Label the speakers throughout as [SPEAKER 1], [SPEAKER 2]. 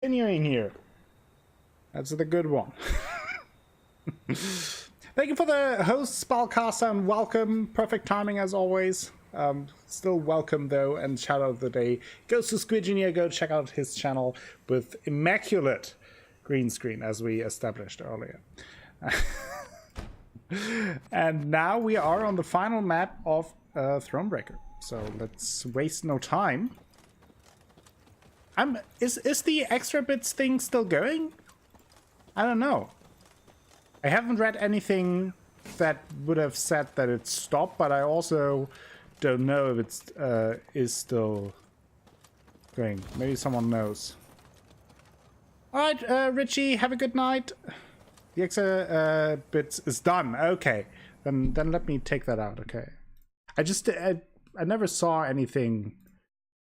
[SPEAKER 1] Continuing here. That's the good one. Thank you for the host, Spellcaster, and welcome. Perfect timing as always. Still welcome though, and shout out of the day goes to Squidgineer. Go check out his channel with immaculate green screen, as we established earlier. And now we are on the final map of Thronebreaker. So let's waste no time. Is the extra bits thing still going? I don't know. I haven't read anything that would have said that it stopped, but I also don't know if it's is still going. Maybe someone knows. All right, Richie, have a good night. The extra bits is done. Okay, then let me take that out. Okay, I never saw anything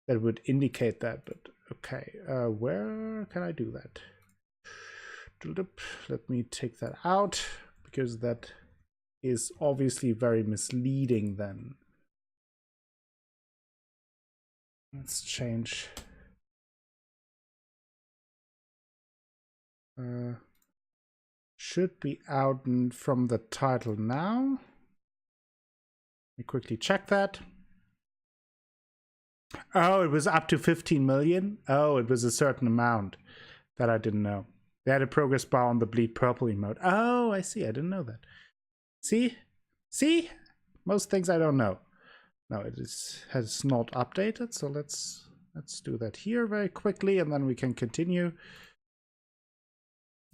[SPEAKER 1] that would indicate that, but okay. Where can I do that? Let me take that out, because that is obviously very misleading then. Let's change. Should be out from the title now. Let me quickly check that. Oh, it was up to 15 million. Oh, it was a certain amount that I didn't know. They had a progress bar on the bleed purple emote. Oh, I see. I didn't know that. See? See? Most things I don't know. No, has not updated. So let's do that here very quickly, and then we can continue.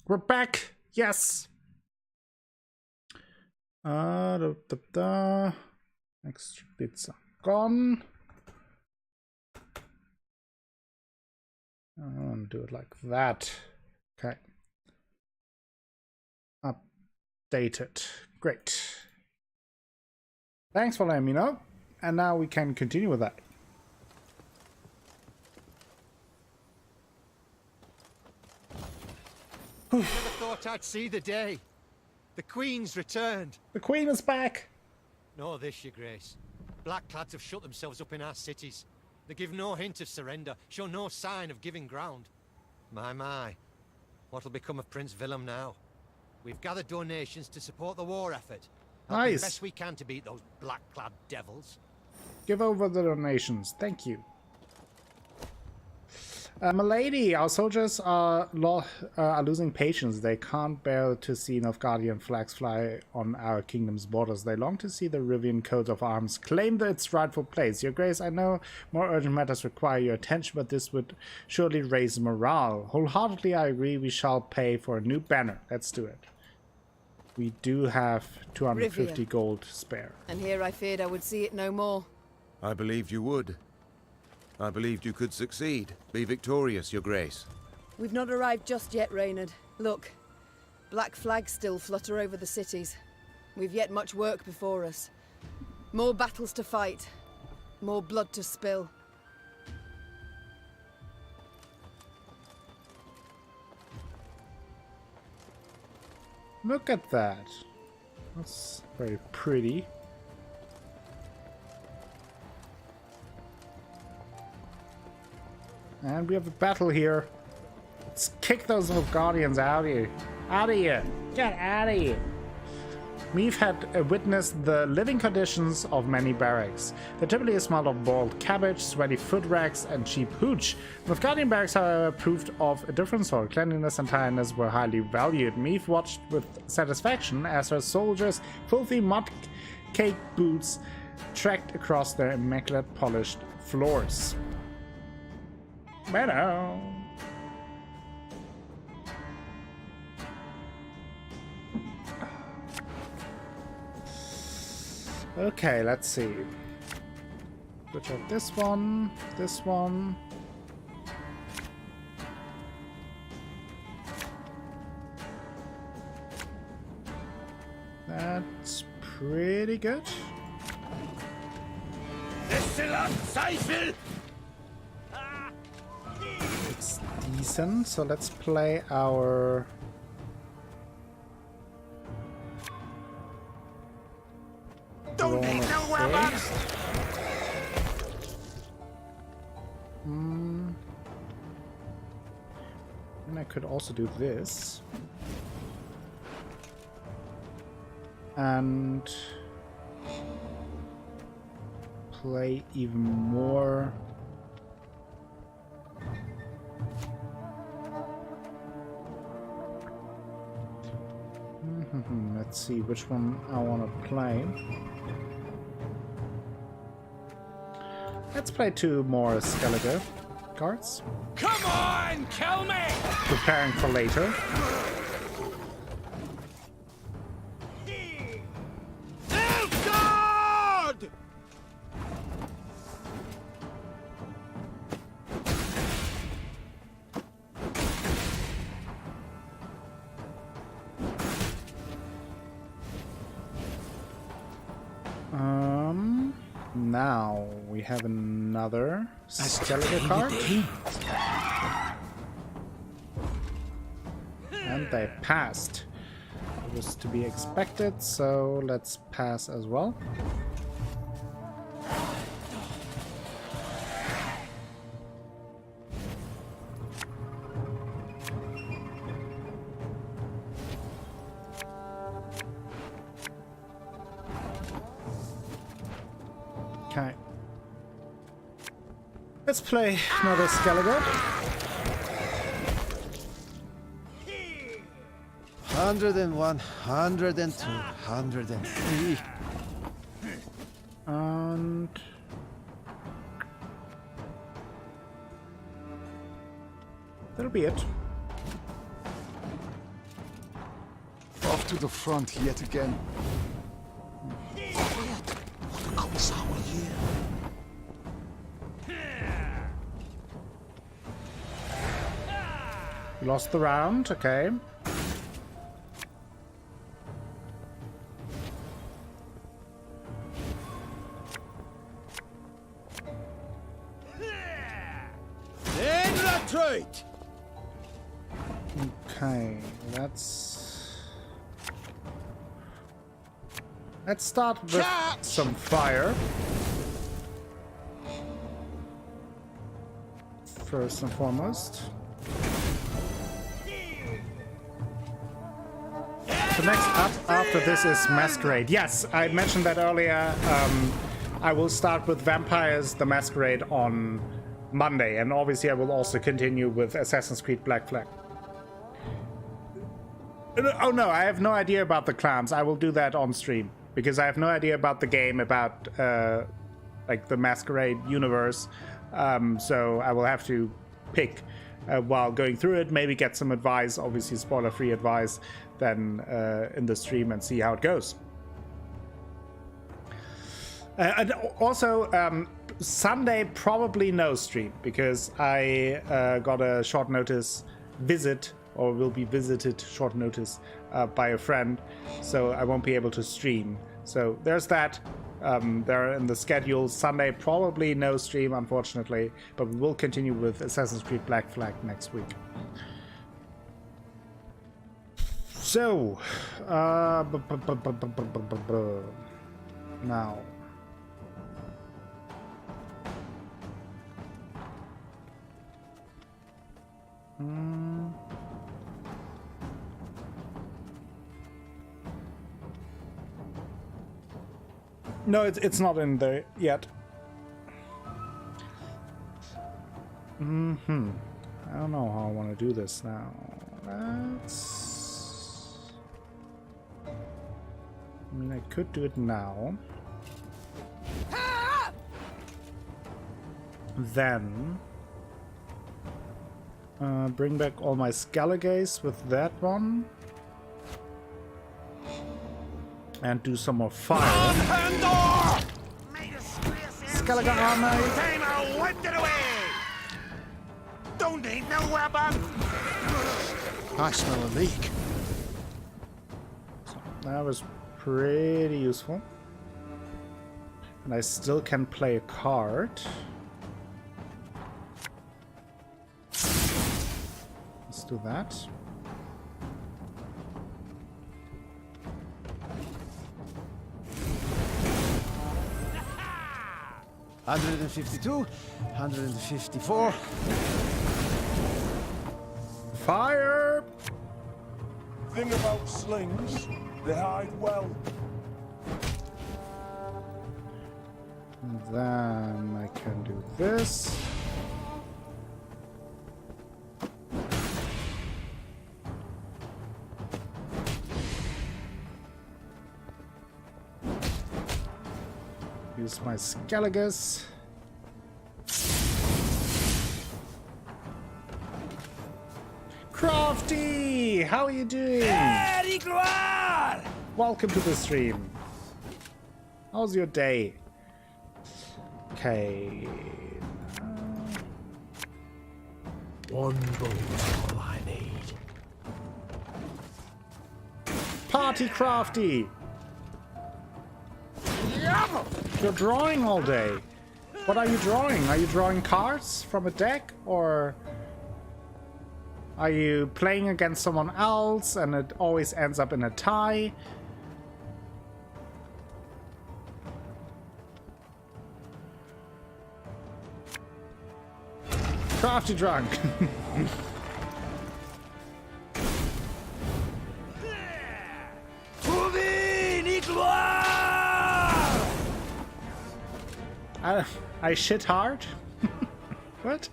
[SPEAKER 1] We're back. Yes. Next bits are gone. I want to do it like that. Okay. Updated. Great. Thanks for letting me know. And now we can continue with that.
[SPEAKER 2] Never thought I'd see the day. The Queen's returned.
[SPEAKER 1] The Queen is back.
[SPEAKER 2] Know this, Your Grace. Blackclads have shut themselves up in our cities. They give no hint of surrender, show no sign of giving ground. My. What'll become of Prince Villem now? We've gathered donations to support the war effort. Helping
[SPEAKER 1] Nice.
[SPEAKER 2] the best we can to beat those black-clad devils.
[SPEAKER 1] Give over the donations. Thank you. Milady, our soldiers are losing patience. They can't bear to see Nilfgaardian flags fly on our kingdom's borders. They long to see the Rivian coat of arms claim its rightful place. Your Grace, I know more urgent matters require your attention, but this would surely raise morale. Wholeheartedly, I agree. We shall pay for a new banner. Let's do it. We do have 250
[SPEAKER 3] Rivia.
[SPEAKER 1] Gold spare.
[SPEAKER 3] And here I feared I would see it no more.
[SPEAKER 4] I believed you would. I believed you could succeed. Be victorious, Your Grace.
[SPEAKER 3] We've not arrived just yet, Reynard. Look, black flags still flutter over the cities. We've yet much work before us. More battles to fight. More blood to spill.
[SPEAKER 1] Look at that. That's very pretty. And we have a battle here. Let's kick those Nilfgaardians out of here. Out of here. Get out of here. Meve had witnessed the living conditions of many barracks. They typically smelled of boiled cabbage, sweaty foot rags, and cheap hooch. Nilfgaardian barracks, however, proved of a different sort. Cleanliness and tidiness were highly valued. Meve watched with satisfaction as her soldiers' filthy mud-caked boots trekked across their immaculate polished floors. Meadow. Okay, let's see. Switch out this one, this one. That's pretty good. It's decent, so let's play our...
[SPEAKER 2] Don't need no weapons!
[SPEAKER 1] And I could also do this. And play even more. Let's see which one I want to play. Let's play 2 more Skellige cards.
[SPEAKER 5] Come on, kill me!
[SPEAKER 1] Preparing for later.
[SPEAKER 5] Nilfgaard!
[SPEAKER 1] Now we have another Skellige card. And they passed. It was to be expected, so let's pass as well. Okay. Let's play another Skellige.
[SPEAKER 6] 101, 102, 103.
[SPEAKER 1] And that'll be it.
[SPEAKER 5] Off to the front yet again.
[SPEAKER 1] We lost the round, okay. Okay, let's start with some fire. First and foremost. The next up after this is Masquerade. Yes, I mentioned that earlier. I will start with Vampires the Masquerade on Monday, and obviously I will also continue with Assassin's Creed Black Flag. Oh no, I have no idea about the clans. I will do that on stream because I have no idea about the game, about like the Masquerade universe. So I will have to pick while going through it, maybe get some advice, obviously spoiler-free advice, then in the stream and see how it goes. And also, Sunday probably no stream because I got a short notice visit, or will be visited short notice by a friend, so I won't be able to stream. So there's that. They're in the schedule. Sunday probably no stream, unfortunately, but we will continue with Assassin's Creed Black Flag next week. So, now. No, it's not in there yet. I don't know how I want to do this now. I mean, I could do it now. Then bring back all my Skelliges with that one. And do some more fire. Skellige armor.
[SPEAKER 5] Wiped it away. Don't need no weapon. I smell a leak.
[SPEAKER 1] That was pretty useful. And I still can play a card. Let's do that.
[SPEAKER 6] $152, $154.
[SPEAKER 1] Fire!
[SPEAKER 7] Thing about slings, they hide well.
[SPEAKER 1] And then I can do this. Use my Scalagus. Crafty! How are you doing? Welcome to the stream. How's your day? Okay.
[SPEAKER 7] One bolt is all I need.
[SPEAKER 1] Party Crafty! You're drawing all day. What are you drawing? Are you drawing cards from a deck, or are you playing against someone else and it always ends up in a tie? Crafty drunk. I shit hard? What?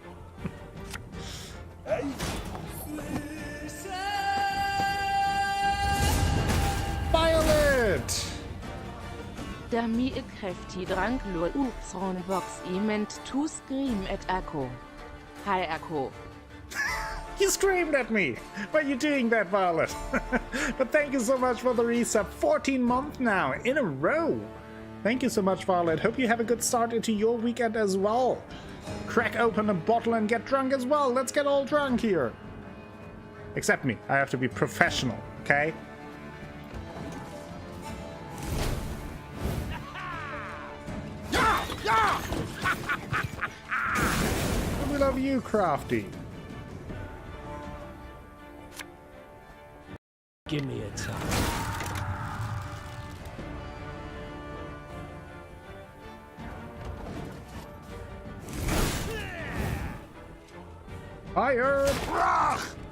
[SPEAKER 1] Violet!
[SPEAKER 8] Dami a crafty drunk lure Thronebox imminent to scream at Akko. Hi Akko.
[SPEAKER 1] You screamed at me! Why are you doing that, Violet? But thank you so much for the resub. 14 months now, in a row! Thank you so much, Violet. Hope you have a good start into your weekend as well. Crack open a bottle and get drunk as well. Let's get all drunk here. Except me. I have to be professional, okay? We love you, Crafty.
[SPEAKER 7] Give me a time.
[SPEAKER 1] Fire!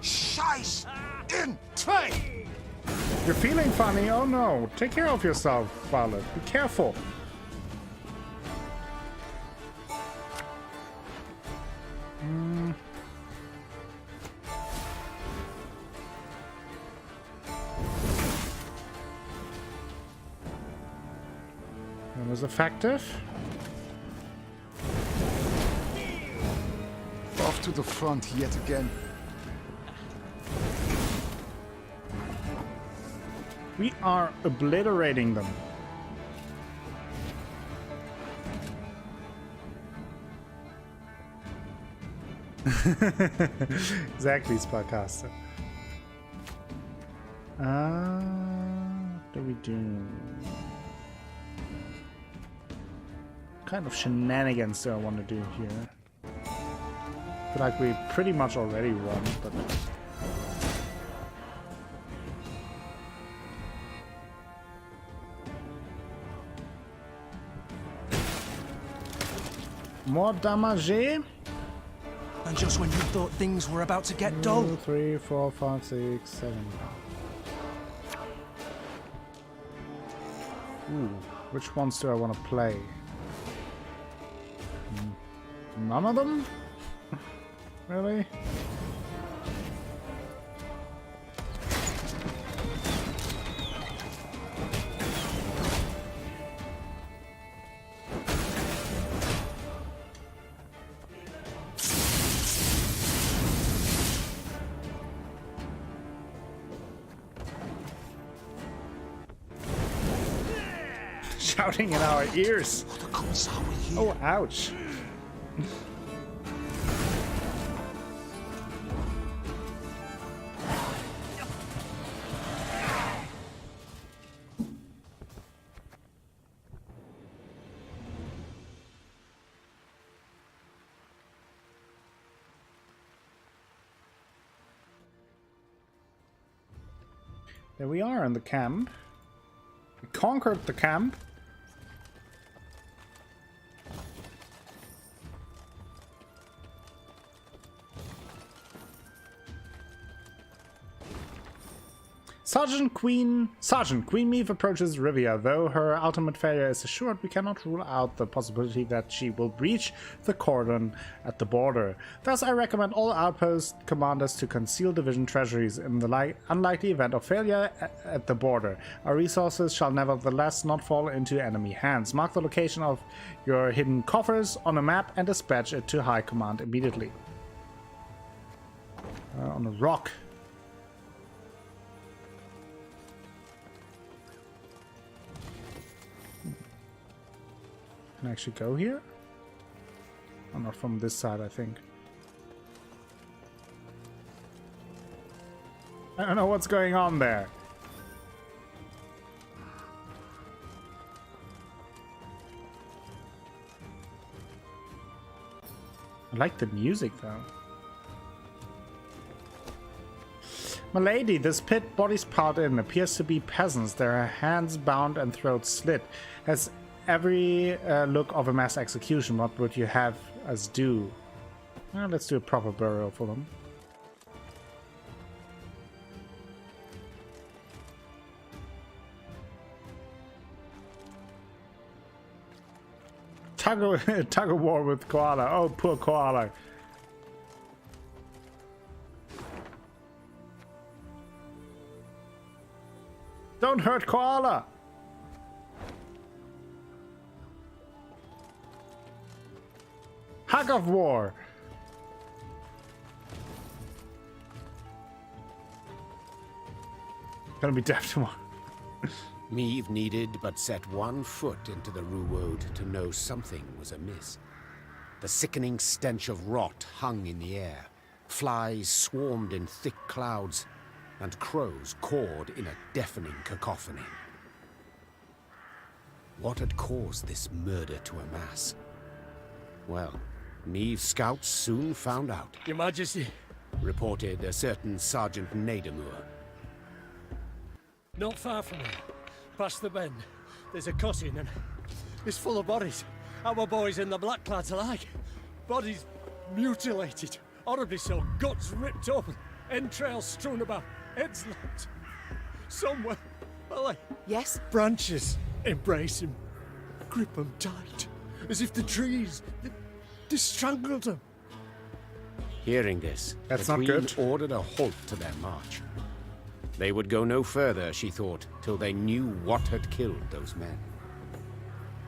[SPEAKER 5] Scheiß! In! Zwei!
[SPEAKER 1] You're feeling funny? Oh no. Take care of yourself, Violet. Be careful. That was effective.
[SPEAKER 5] Off to the front yet again.
[SPEAKER 1] We are obliterating them. Exactly, Sparcaster. What do we do? What kind of shenanigans do I want to do here? I feel like we pretty much already won, but... More damage.
[SPEAKER 9] And just when you thought things were about to get dull.
[SPEAKER 1] 2, 3, 4, 5, 6, 7. Ooh, which ones do I want to play? None of them? Really? Shouting in our ears. Oh, ouch. There we are in the camp. We conquered the camp. Sergeant Queen Meve approaches Rivia. Though her ultimate failure is assured, we cannot rule out the possibility that she will breach the cordon at the border. Thus, I recommend all outpost commanders to conceal division treasuries in the unlikely event of failure at the border. Our resources shall nevertheless not fall into enemy hands. Mark the location of your hidden coffers on a map and dispatch it to High Command immediately. On a rock. Can I actually go here? Oh, not from this side, I think. I don't know what's going on there. I like the music, though. Milady, this pit bodies piled in appears to be peasants. Their hands bound and throats slit. Has every look of a mass execution. What would you have us do? Well, let's do a proper burial for them. Tug of war with Koala. Oh, poor Koala. Don't hurt Koala! Hug of war! Gonna be deaf tomorrow.
[SPEAKER 10] Meve needed but set one foot into the Ruwode to know something was amiss. The sickening stench of rot hung in the air. Flies swarmed in thick clouds, and crows cawed in a deafening cacophony. What had caused this murder to amass? Well, Meve's scouts soon found out.
[SPEAKER 7] Your Majesty.
[SPEAKER 10] Reported a certain Sergeant Nadamur.
[SPEAKER 7] Not far from here, past the bend, there's a cottage and it's full of bodies. Our boys and the Blackclads alike. Bodies mutilated, horribly so, guts ripped open, entrails strewn about, heads lopped. Somewhere, well,
[SPEAKER 3] Yes?
[SPEAKER 7] branches embrace him, grip him tight, as if the trees, they strangled him.
[SPEAKER 10] Hearing this,
[SPEAKER 1] That's
[SPEAKER 10] the
[SPEAKER 1] not
[SPEAKER 10] Queen
[SPEAKER 1] good.
[SPEAKER 10] ordered a halt to their march. They would go no further, she thought, till they knew what had killed those men.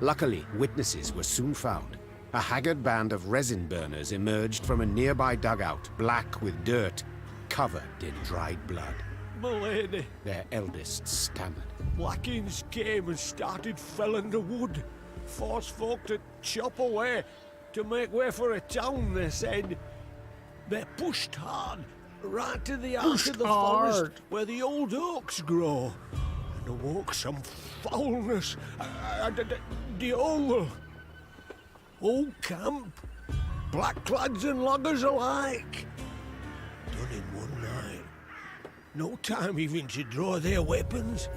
[SPEAKER 10] Luckily, witnesses were soon found. A haggard band of resin burners emerged from a nearby dugout, black with dirt, covered in dried blood.
[SPEAKER 7] Milady,
[SPEAKER 10] Their eldest stammered.
[SPEAKER 7] Blackins came and started felling the wood. Forced folk to chop away, to make way for a town, they said. They pushed hard, right to the heart of the forest where the old oaks grow. And awoke some foulness. The old camp, blackclads and loggers alike. Done in one night. No time even to draw their weapons.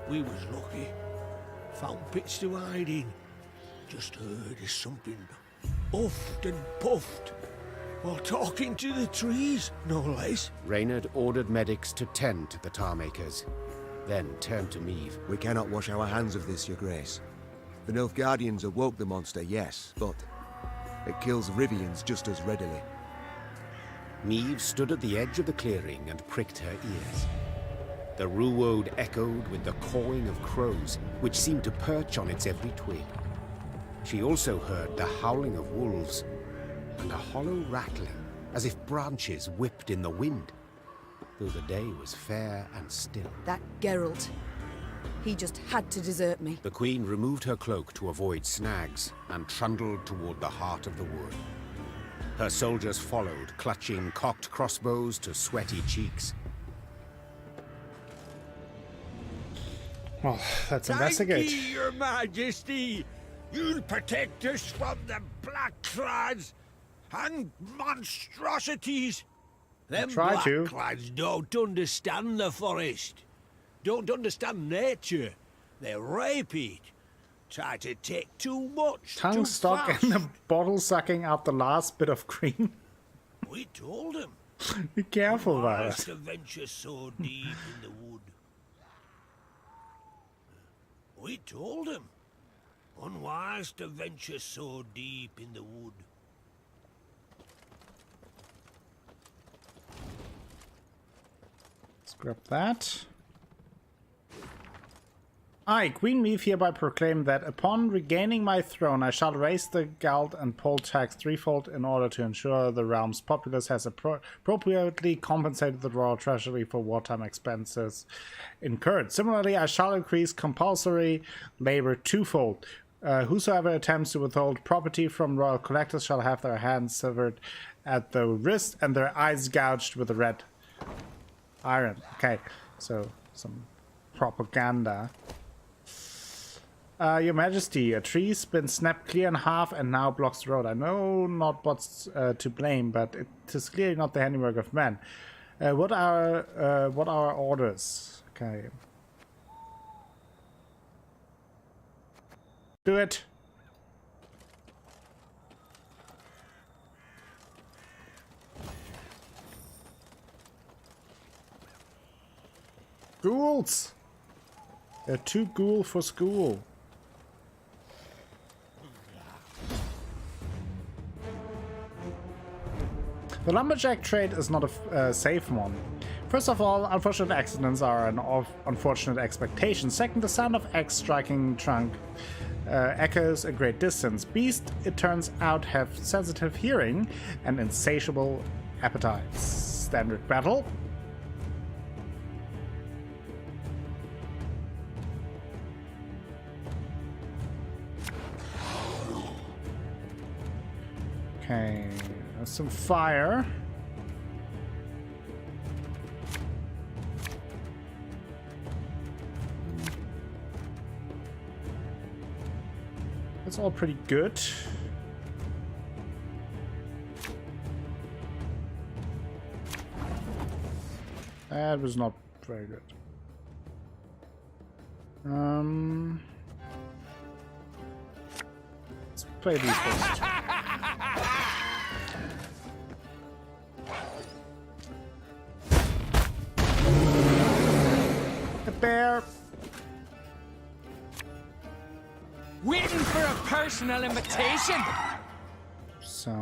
[SPEAKER 7] We was lucky. Found pits to hide in. Just heard as something huffed and puffed while talking to the trees, no less.
[SPEAKER 10] Reynard ordered medics to tend to the tar-makers, then turned to Meve.
[SPEAKER 4] We cannot wash our hands of this, Your Grace. The Nilfgaardians awoke the monster, yes, but it kills Rivians just as readily.
[SPEAKER 10] Meve stood at the edge of the clearing and pricked her ears. The Ruwode echoed with the cawing of crows, which seemed to perch on its every twig. She also heard the howling of wolves, and a hollow rattling, as if branches whipped in the wind, though the day was fair and still.
[SPEAKER 3] That Geralt. He just had to desert me.
[SPEAKER 10] The Queen removed her cloak to avoid snags, and trundled toward the heart of the wood. Her soldiers followed, clutching cocked crossbows to sweaty cheeks.
[SPEAKER 1] Well, let's investigate.
[SPEAKER 7] Thank you, Your Majesty. You'll protect us from the Blackclads and monstrosities. Them
[SPEAKER 1] Try to.
[SPEAKER 7] Blackclads don't understand the forest. Don't understand nature. They rape it. Try to take too much.
[SPEAKER 1] Tongue
[SPEAKER 7] too
[SPEAKER 1] stuck
[SPEAKER 7] fast.
[SPEAKER 1] in the bottle, sucking out the last bit of cream.
[SPEAKER 7] We told him.
[SPEAKER 1] Be careful about
[SPEAKER 7] Wise
[SPEAKER 1] it.
[SPEAKER 7] to venture so deep in the wood. We told him. Unwise to venture so deep in the wood.
[SPEAKER 1] Let's grab that. I, Queen Meve, hereby proclaim that upon regaining my throne, I shall raise the gald and poll tax threefold in order to ensure the realm's populace has appropriately compensated the royal treasury for wartime expenses incurred. Similarly, I shall increase compulsory labor twofold. Whosoever attempts to withhold property from royal collectors shall have their hands severed at the wrist and their eyes gouged with a red iron. Okay, so some propaganda. Your Majesty, a tree's been snapped clear in half and now blocks the road. I know not what's to blame, but it is clearly not the handiwork of men. What are our orders? Okay. Do it. Ghouls! They're too ghoul for school. The lumberjack trade is not a safe one. First of all, unfortunate accidents are an unfortunate expectation. Second, the sound of axe striking trunk echoes a great distance. Beasts, it turns out, have sensitive hearing and insatiable appetites. Standard battle. Okay, there's some fire. That's all pretty good. That was not very good. Let's play these first. The bear.
[SPEAKER 11] Waiting for a personal invitation.
[SPEAKER 1] So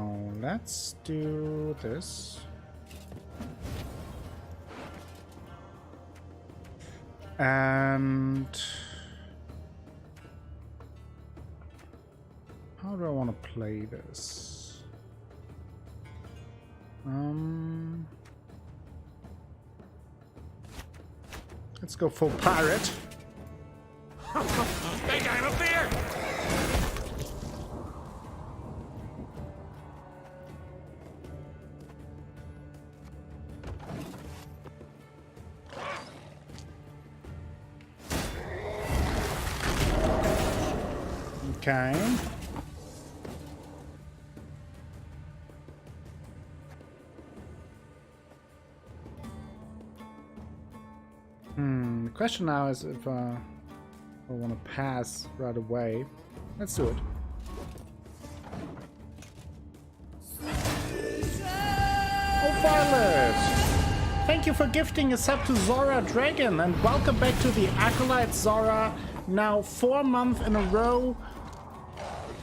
[SPEAKER 1] let's do this. And how do I want to play this? Let's go full pirate.
[SPEAKER 11] Big game up there.
[SPEAKER 1] Okay. The question now is if I want to pass right away. Let's do it. Oh, Violet! Thank you for gifting a sub to Zora Dragon, and welcome back to the Acolyte Zora. Now 4 months in a row.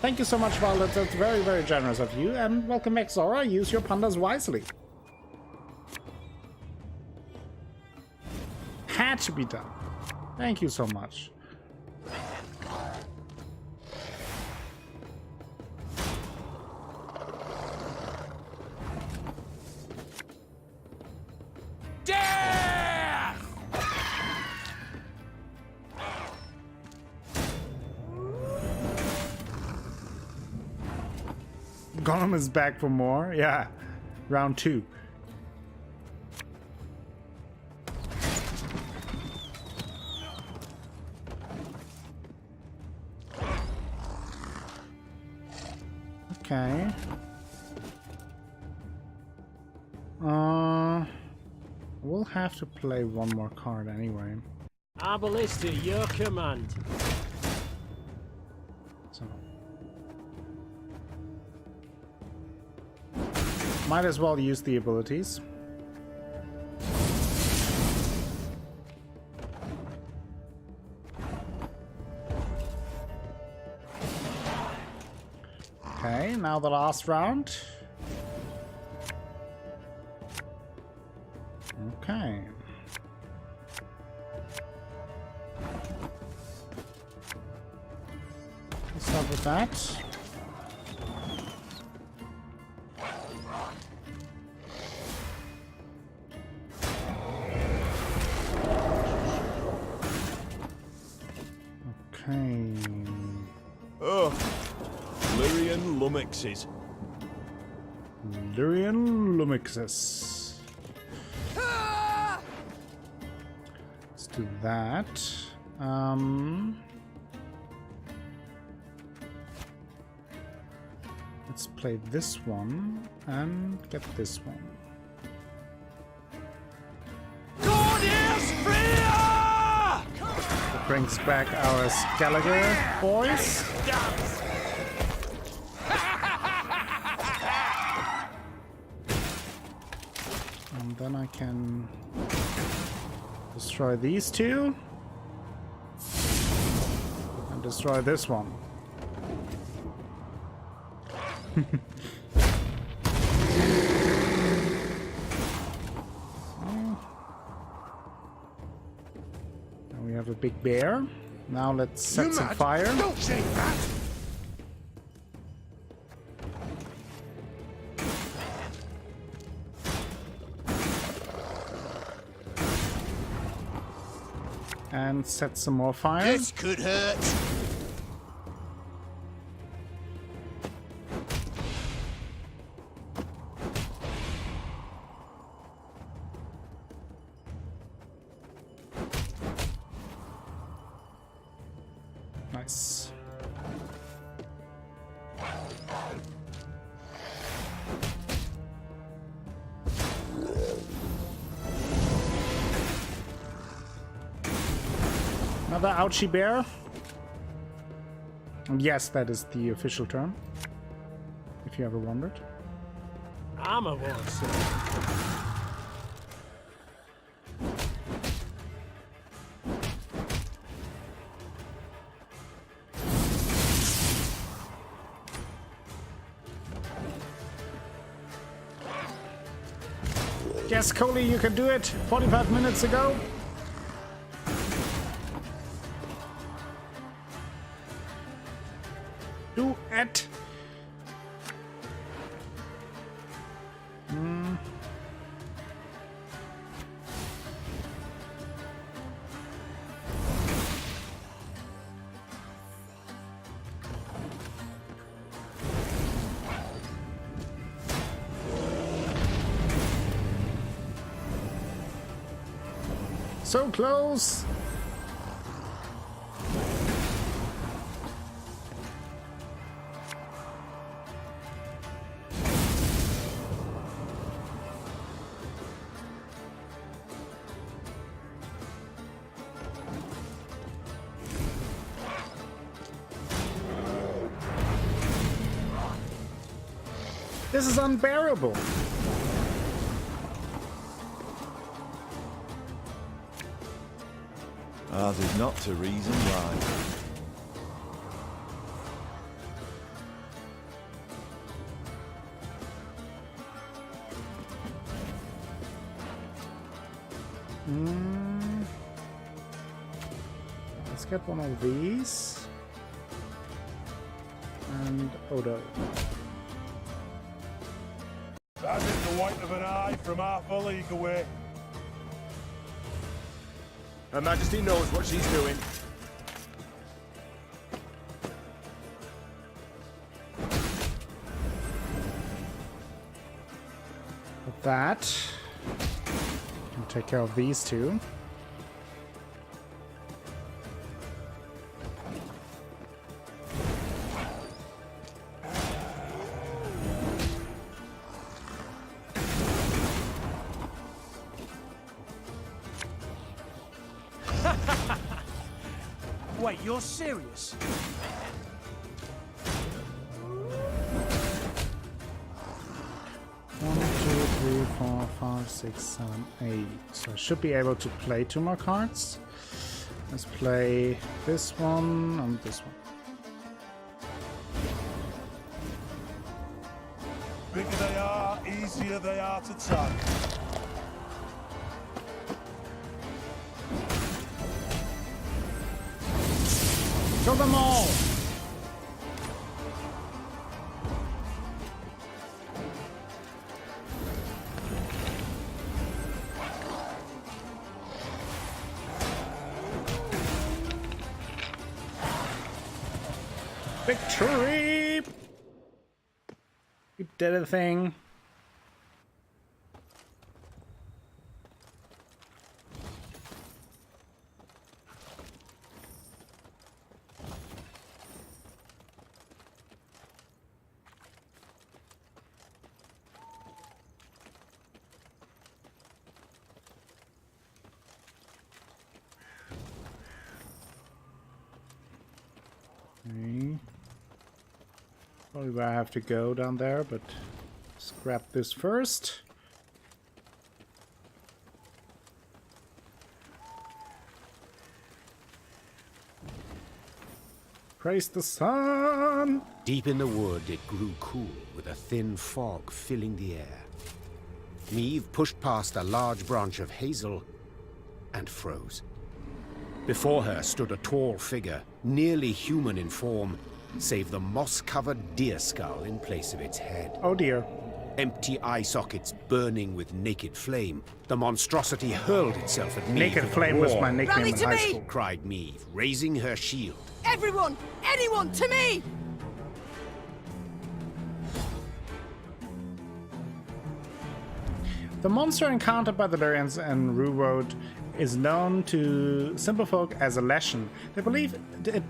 [SPEAKER 1] Thank you so much, Violet. That's very, very generous of you. And welcome back, Zora. Use your pandas wisely. Had to be done. Thank you so much. Gollum is back for more. Yeah. Round 2. Okay. We'll have to play one more card anyway.
[SPEAKER 12] Abalista, your command.
[SPEAKER 1] So. Might as well use the abilities. Okay, now the last round. Okay. Let's start with that. Okay.
[SPEAKER 7] Oh, Lyrian lummoxes.
[SPEAKER 1] Lyrian lummoxes. Let's do that. Let's play this one and get this one. That brings back our Skellige boys. And then I can destroy these two. And destroy this one. Now we have a big bear. Now let's set some fire.
[SPEAKER 5] Don't say that!
[SPEAKER 1] And set some more fire.
[SPEAKER 7] This could hurt.
[SPEAKER 1] Nice. Another ouchie bear. And yes, that is the official term. If you ever wondered.
[SPEAKER 12] I'm a once.
[SPEAKER 1] Yes, Coley, you can do it. 45 minutes ago. Do it. So close. This is unbearable.
[SPEAKER 7] Ours is not to reason why.
[SPEAKER 1] Let's get one of these. And Odo.
[SPEAKER 7] That is the white of an eye from half a league away. Her Majesty knows what she's doing.
[SPEAKER 1] With that, can take care of these two.
[SPEAKER 9] Wait, you're serious?
[SPEAKER 1] One, two, 3, 4, 5, 6, 7, 8. So I should be able to play 2 more cards. Let's play this one and this one.
[SPEAKER 13] easier they are to tank.
[SPEAKER 1] Kill them all! Victory! We did a thing. Probably where I have to go down there, but let's grab this first. Praise the sun!
[SPEAKER 10] Deep in the wood, it grew cool, with a thin fog filling the air. Meve pushed past a large branch of hazel and froze. Before her stood a tall figure, nearly human in form, save the moss-covered deer skull in place of its head.
[SPEAKER 1] Oh dear.
[SPEAKER 10] Empty eye sockets burning with naked flame, the monstrosity hurled itself at Meve.
[SPEAKER 1] Naked Flame was my nickname in high school.
[SPEAKER 10] Cried Meve, raising her shield.
[SPEAKER 3] Everyone! Anyone! To me!
[SPEAKER 1] The monster encountered by the Lyrians and Rivia is known to simple folk as a lesson. They believe it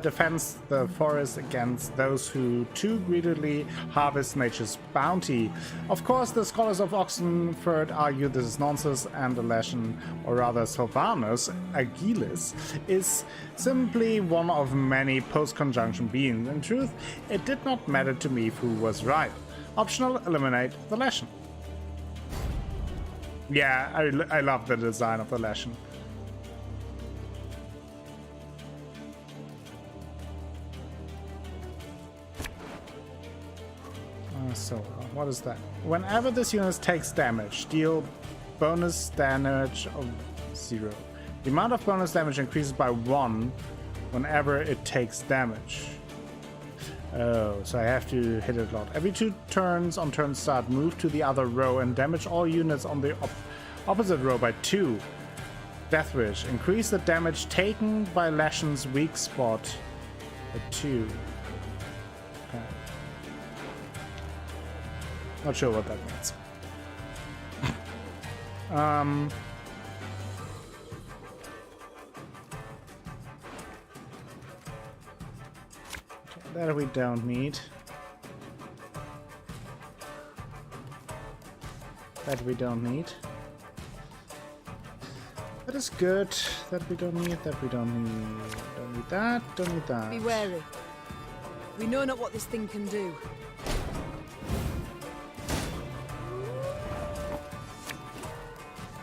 [SPEAKER 1] defends the forest against those who too greedily harvest nature's bounty. Of course, the scholars of Oxenford argue this is nonsense, and the lesson, or rather Sylvanus Agilis, is simply one of many post-conjunction beings. In truth, it did not matter to me who was right. Optional, eliminate the lesson. Yeah, I love the design of the lesson. So, what is that? Whenever this unit takes damage, deal bonus damage of 0. The amount of bonus damage increases by 1 whenever it takes damage. Oh, so I have to hit it a lot. Every 2 turns on turn start, move to the other row and damage all units on the opposite row by 2. Death Wish. Increase the damage taken by Lashen's weak spot by 2. Okay. Not sure what that means. That we don't need. That we don't need. That is good. That we don't need. That we don't need. Don't need that. Don't need that.
[SPEAKER 3] Be wary. We know not what this thing can do.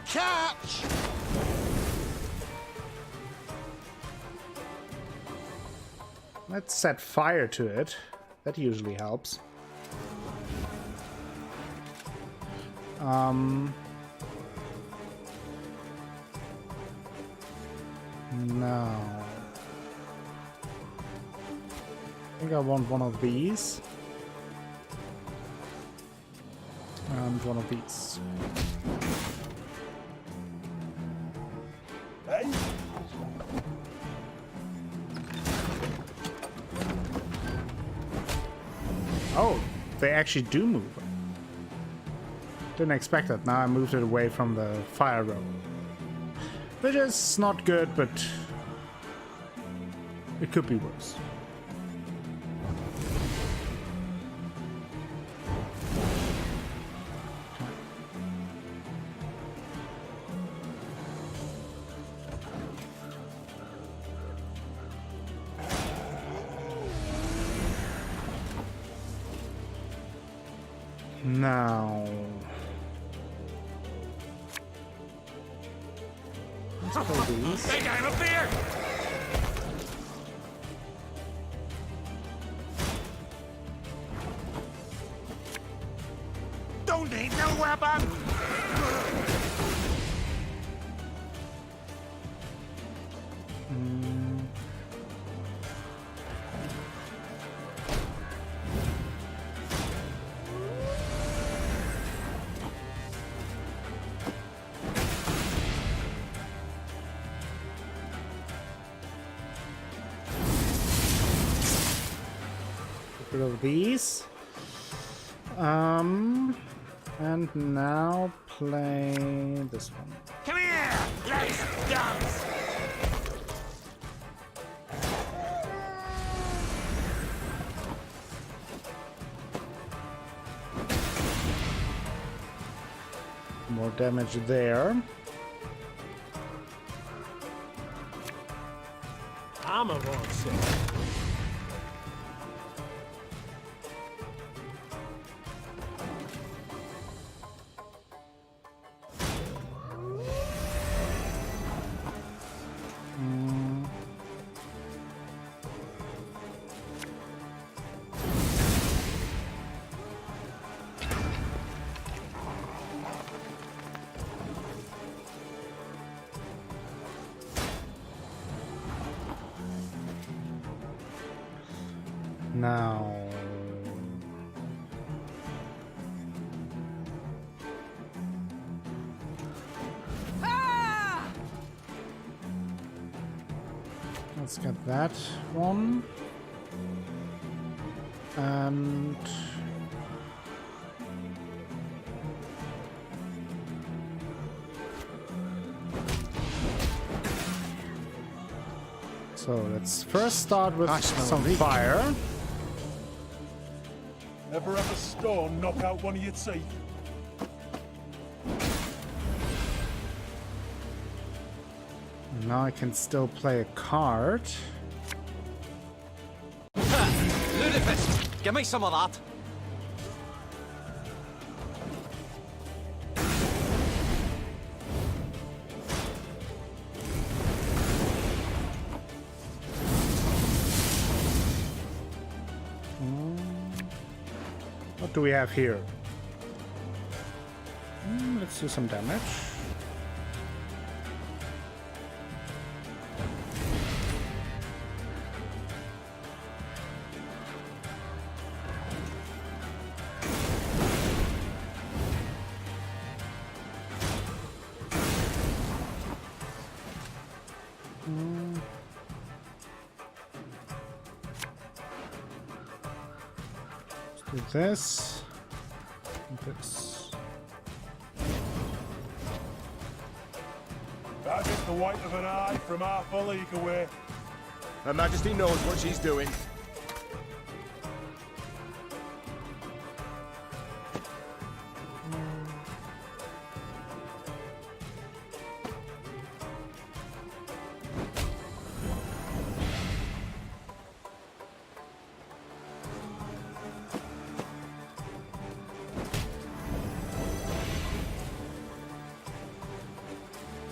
[SPEAKER 7] Catch!
[SPEAKER 1] Let's set fire to it. That usually helps. No. I think I want one of these. And one of these. Oh, they actually do move. Didn't expect that. Now I moved it away from the fire row. Which is not good, but it could be worse. Now, let's play these.
[SPEAKER 11] Hey, I'm up there!
[SPEAKER 7] Don't need no
[SPEAKER 11] happen!
[SPEAKER 1] Get rid of these. And now play this one.
[SPEAKER 11] Come here! Let's dance!
[SPEAKER 1] More damage there.
[SPEAKER 12] Armor won't sit.
[SPEAKER 1] Now, let's get that one. And so let's first start with some fire.
[SPEAKER 13] Ever have a storm knock out one of your teeth?
[SPEAKER 1] Now I can still play a card.
[SPEAKER 11] Ludicrous! Give me some of that!
[SPEAKER 1] What do we have here? Let's do some damage. Do this. This.
[SPEAKER 13] That gets the white of an eye from half a league away.
[SPEAKER 4] Her Majesty knows what she's doing.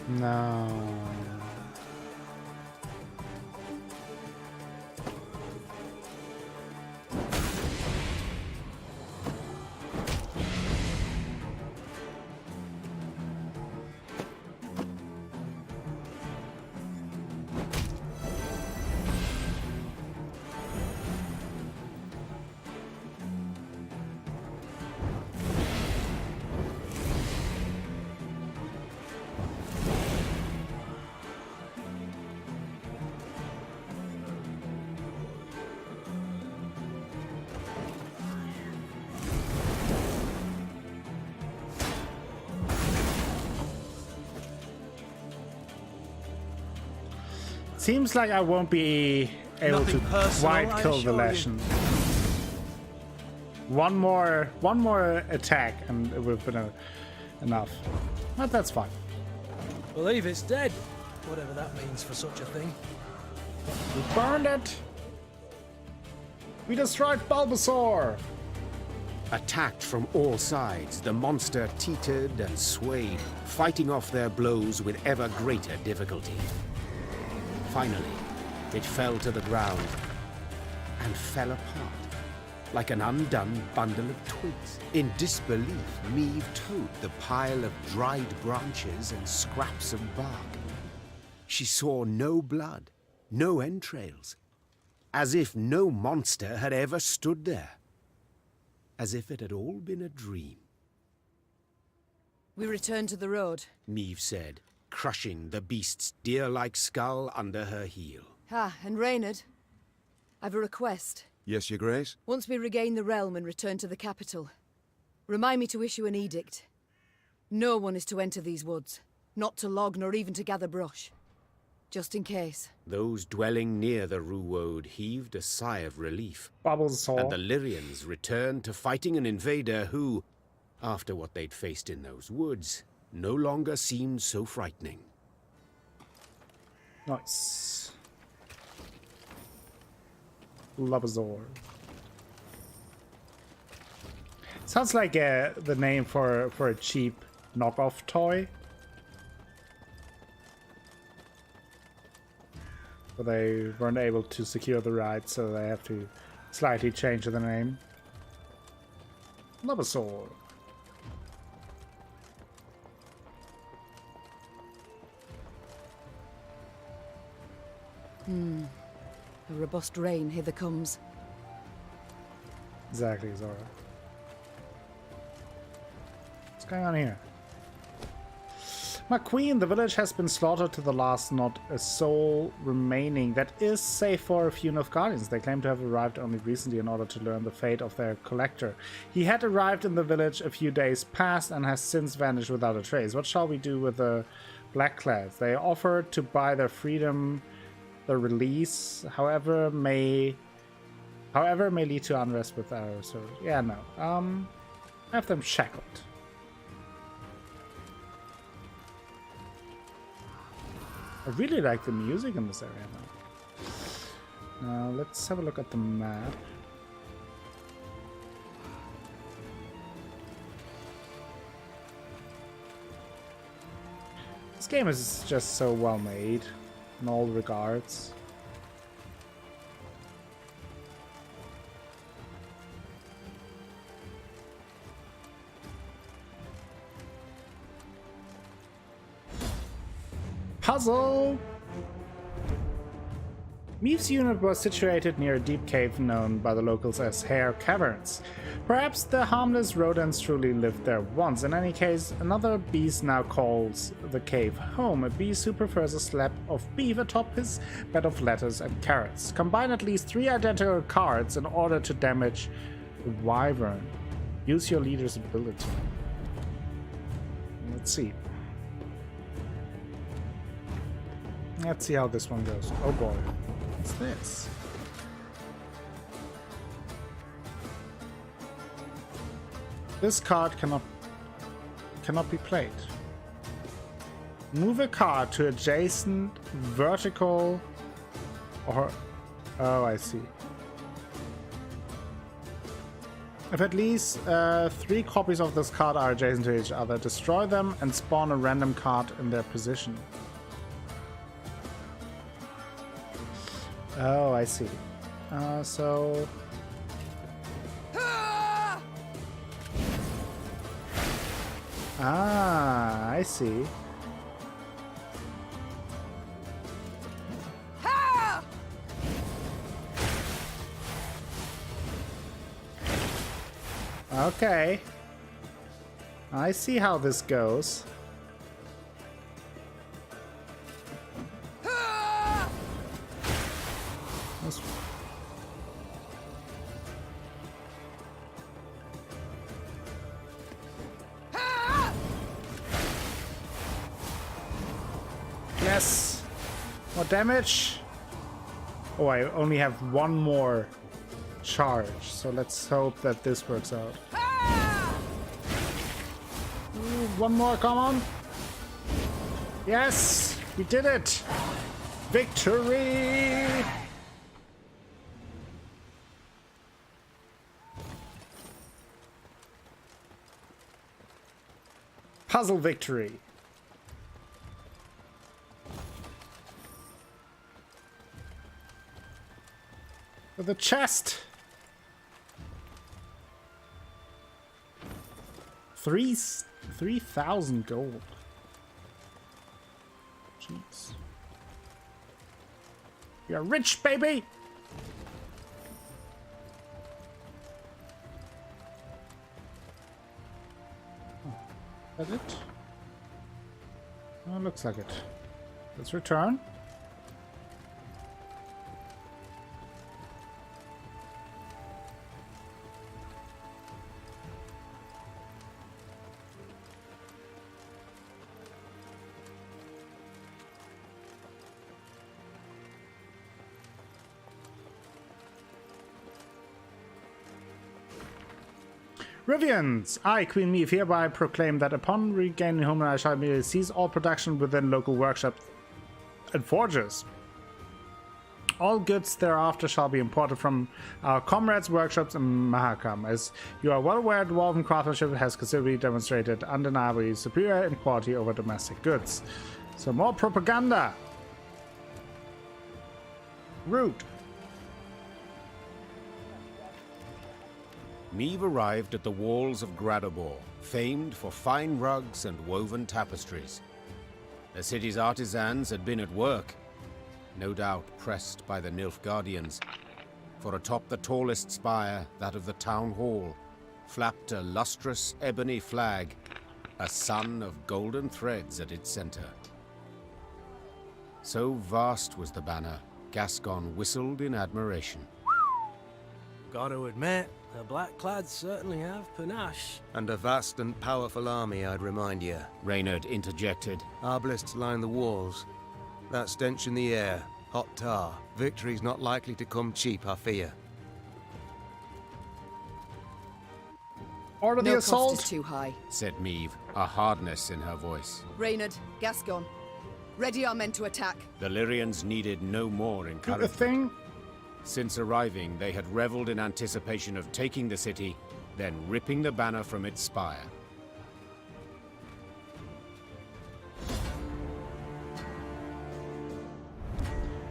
[SPEAKER 1] No. Seems like I won't be able
[SPEAKER 9] Nothing
[SPEAKER 1] to
[SPEAKER 9] personal,
[SPEAKER 1] quite
[SPEAKER 9] I
[SPEAKER 1] kill the
[SPEAKER 9] assure you.
[SPEAKER 1] legend. One more attack and it would have been enough. But that's fine.
[SPEAKER 9] Believe it's dead. Whatever that means for such a thing.
[SPEAKER 1] We burned it! We destroyed Bulbasaur!
[SPEAKER 10] Attacked from all sides, the monster teetered and swayed, fighting off their blows with ever greater difficulty. Finally, it fell to the ground and fell apart, like an undone bundle of twigs. In disbelief, Meve towed the pile of dried branches and scraps of bark. She saw no blood, no entrails, as if no monster had ever stood there. As if it had all been a dream.
[SPEAKER 3] We return to the road.
[SPEAKER 10] Meve said, crushing the beast's deer-like skull under her heel.
[SPEAKER 3] Ah, and Reynard, I've a request.
[SPEAKER 4] Yes, Your Grace?
[SPEAKER 3] Once we regain the realm and return to the capital, remind me to issue an edict. No one is to enter these woods, not to log nor even to gather brush. Just in case.
[SPEAKER 10] Those dwelling near the Ruwode heaved a sigh of relief.
[SPEAKER 1] Bubbles
[SPEAKER 10] and the Lyrians returned to fighting an invader who, after what they'd faced in those woods, no longer seemed so frightening.
[SPEAKER 1] Nice. Labazor. Sounds like the name for a cheap knockoff toy. But they weren't able to secure the rights, so they have to slightly change the name. Labazor.
[SPEAKER 3] A robust rain hither comes.
[SPEAKER 1] Exactly, Zora. What's going on here? My queen, the village has been slaughtered to the last, not a soul remaining. That is safe for a few Nilfgaardians. They claim to have arrived only recently in order to learn the fate of their collector. He had arrived in the village a few days past and has since vanished without a trace. What shall we do with the Blackclads? They offered to buy their freedom, the release, however may lead to unrest with our soldiers. Yeah, no. Have them shackled. I really like the music in this area now. Now let's have a look at the map. This game is just so well made in all regards. Puzzle! Meve's unit was situated near a deep cave known by the locals as Hare Caverns. Perhaps the harmless rodents truly lived there once. In any case, another beast now calls the cave home. A beast who prefers a slab of beef atop his bed of lettuce and carrots. Combine at least 3 identical cards in order to damage the wyvern. Use your leader's ability. Let's see. Let's see how this one goes. Oh boy. What's this? This card cannot be played. Move a card to adjacent vertical or... Oh, I see. If at least 3 copies of this card are adjacent to each other, destroy them and spawn a random card in their position. Oh, I see. So... Ah, I see. Okay. I see how this goes. Yes! More damage! Oh, I only have 1 more charge, so let's hope that this works out. Ooh, 1 more, come on! Yes! We did it! Victory! Puzzle victory. For the chest. 3,000 gold. Jeez. You're rich, baby! Is that it? Oh, looks like it. Let's return. Rivians! I, Queen Meve, hereby proclaim that upon regaining homeland I shall immediately cease all production within local workshops and forges. All goods thereafter shall be imported from our comrades' workshops in Mahakam. As you are well aware, dwarven craftsmanship has considerably demonstrated undeniably superior in quality over domestic goods. So more propaganda! Rude.
[SPEAKER 10] Meve arrived at the walls of Gradobor, famed for fine rugs and woven tapestries. The city's artisans had been at work, no doubt pressed by the Nilfgaardians, for atop the tallest spire, that of the town hall, flapped a lustrous ebony flag, a sun of golden threads at its center. So vast was the banner, Gascon whistled in admiration.
[SPEAKER 9] Gotta admit, the Blackclads certainly have panache.
[SPEAKER 4] And a vast and powerful army, I'd remind you.
[SPEAKER 10] Reynard interjected.
[SPEAKER 4] Arbalists line the walls. That stench in the air, hot tar. Victory's not likely to come cheap, I fear.
[SPEAKER 1] Order the
[SPEAKER 3] No
[SPEAKER 1] assault!
[SPEAKER 3] cost is too high.
[SPEAKER 10] Said Meve, a hardness in her voice.
[SPEAKER 3] Reynard, Gascon, ready our men to attack.
[SPEAKER 10] The Lyrians needed no more
[SPEAKER 1] Do the
[SPEAKER 10] encouragement.
[SPEAKER 1] thing!
[SPEAKER 10] Since arriving, they had reveled in anticipation of taking the city, then ripping the banner from its spire.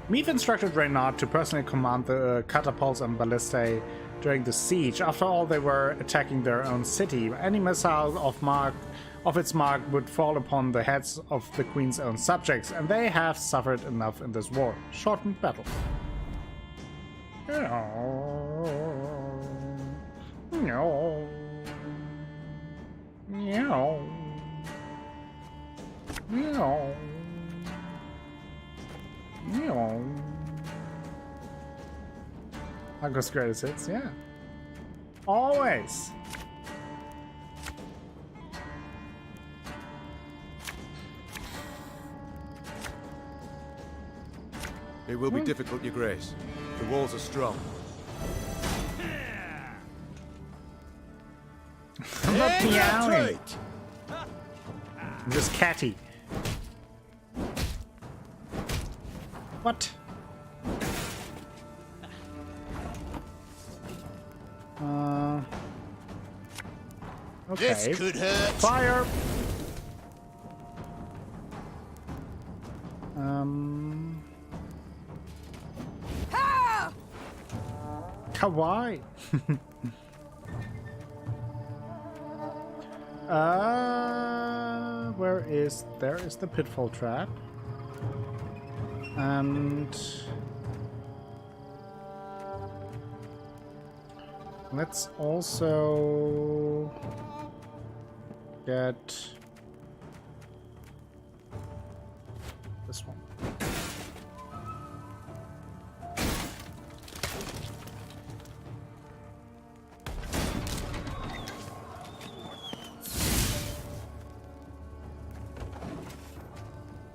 [SPEAKER 1] Meve instructed Reynard to personally command the catapults and ballistae during the siege. After all, they were attacking their own city. Any missile of its mark would fall upon the heads of the Queen's own subjects, and they have suffered enough in this war. Shortened battle. No. No. No. No. No. Akos greatest hits, yeah. Always.
[SPEAKER 4] It will be difficult, Your Grace. The walls are strong.
[SPEAKER 1] I'm not meowing. I'm just catty. What? Okay.
[SPEAKER 7] This could hurt.
[SPEAKER 1] Fire. Kawaii. There is the pitfall trap. And let's also get this one.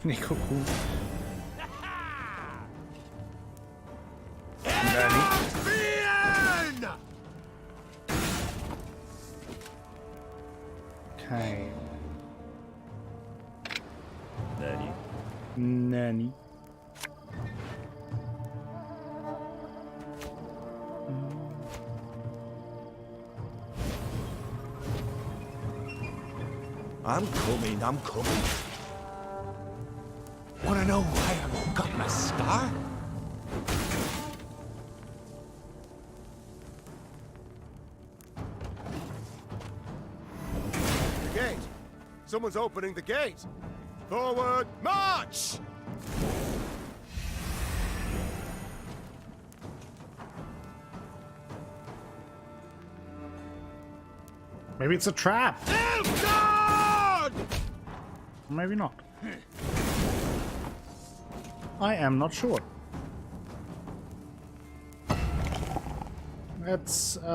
[SPEAKER 1] Nico cool. Okay. Nanny.
[SPEAKER 7] I'm coming. Wanna know why I've got my scar?
[SPEAKER 4] Someone's opening the gate. Forward, march!
[SPEAKER 1] Maybe it's a trap.
[SPEAKER 4] God!
[SPEAKER 1] Maybe not. I am not sure. Let's give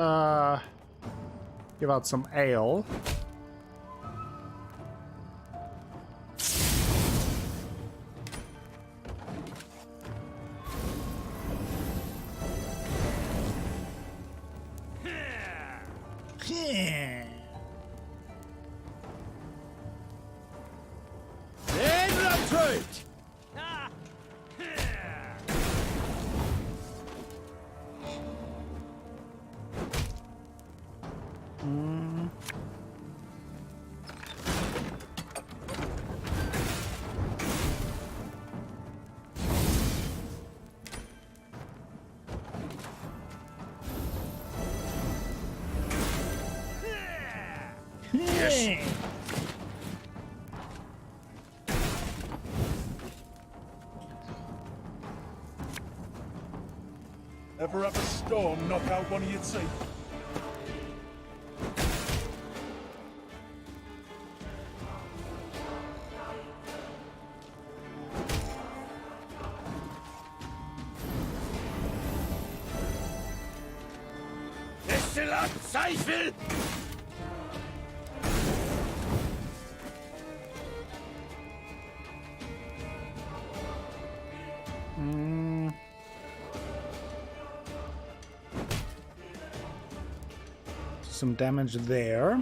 [SPEAKER 1] out some ale.
[SPEAKER 13] Yes. Ever have a storm knock out one of your teeth?
[SPEAKER 7] Destillat Zweifel!
[SPEAKER 1] Some damage there.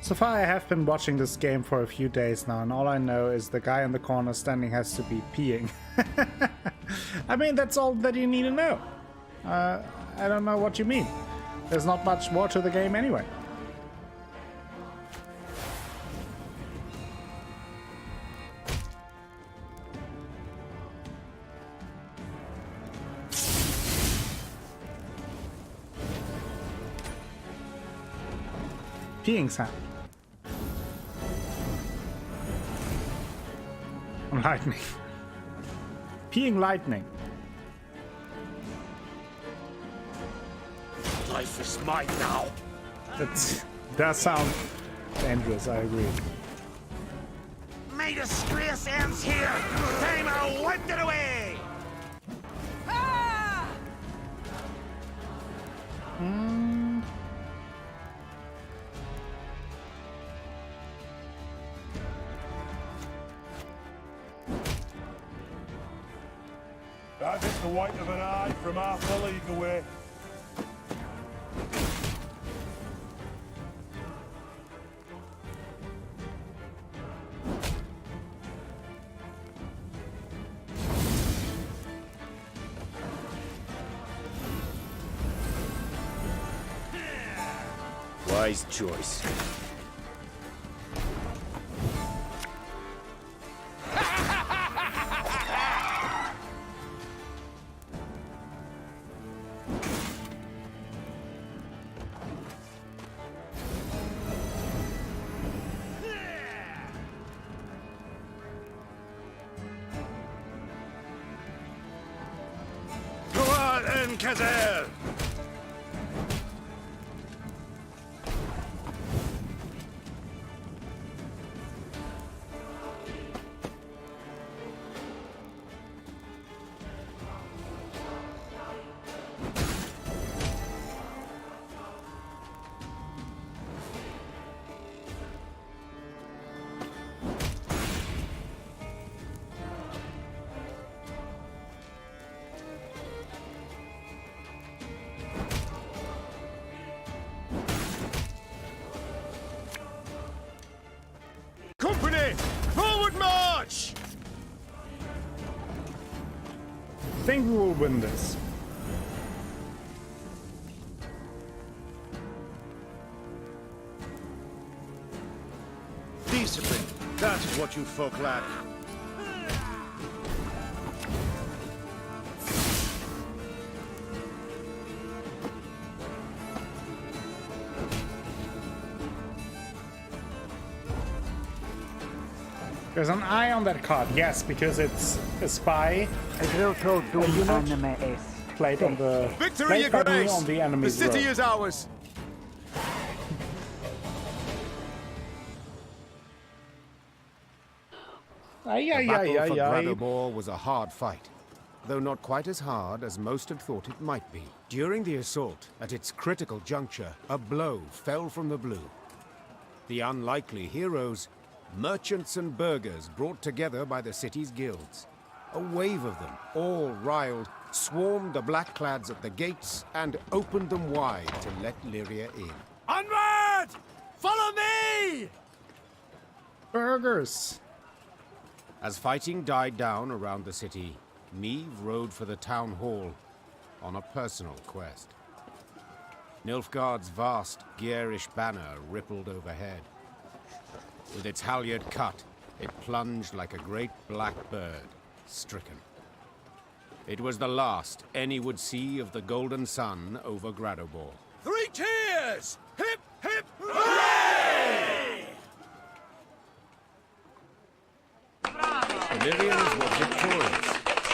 [SPEAKER 1] So far I have been watching this game for a few days now, and all I know is the guy in the corner standing has to be peeing. I mean, that's all that you need to know. I don't know what you mean. There's not much more to the game anyway. Peeing sound. Lightning. Peeing lightning.
[SPEAKER 7] Life is mine now.
[SPEAKER 1] That does sound dangerous, I agree.
[SPEAKER 7] May disgrace ends here. Time I wiped it away.
[SPEAKER 3] Ah!
[SPEAKER 13] That hit the white of an eye from half a league away.
[SPEAKER 10] Wise choice.
[SPEAKER 7] Kazel!
[SPEAKER 4] Company! Forward march!
[SPEAKER 1] I think we will win this.
[SPEAKER 5] Discipline. That is what you folk lack.
[SPEAKER 1] There's an eye on that card, yes, because it's a spy. Plate on the
[SPEAKER 4] Victory, Your
[SPEAKER 1] plate
[SPEAKER 4] Grace!
[SPEAKER 1] on the enemy's
[SPEAKER 4] The city
[SPEAKER 1] road.
[SPEAKER 4] is ours!
[SPEAKER 1] Aye,
[SPEAKER 10] The
[SPEAKER 1] aye,
[SPEAKER 10] battle
[SPEAKER 1] aye,
[SPEAKER 10] for
[SPEAKER 1] aye, aye.
[SPEAKER 10] Gradobor was a hard fight, though not quite as hard as most had thought it might be. During the assault, at its critical juncture, a blow fell from the blue. The unlikely heroes, merchants and burghers brought together by the city's guilds. A wave of them, all riled, swarmed the blackclads at the gates and opened them wide to let Lyria in.
[SPEAKER 11] Onward! Follow me!
[SPEAKER 1] Burgers.
[SPEAKER 10] As fighting died down around the city, Meve rode for the town hall on a personal quest. Nilfgaard's vast, garish banner rippled overhead. With its halyard cut, it plunged like a great black bird, stricken. It was the last any would see of the golden sun over Gradobor.
[SPEAKER 7] 3 cheers! Hip, hip,
[SPEAKER 11] Hooray!
[SPEAKER 10] The Lyrians were victorious,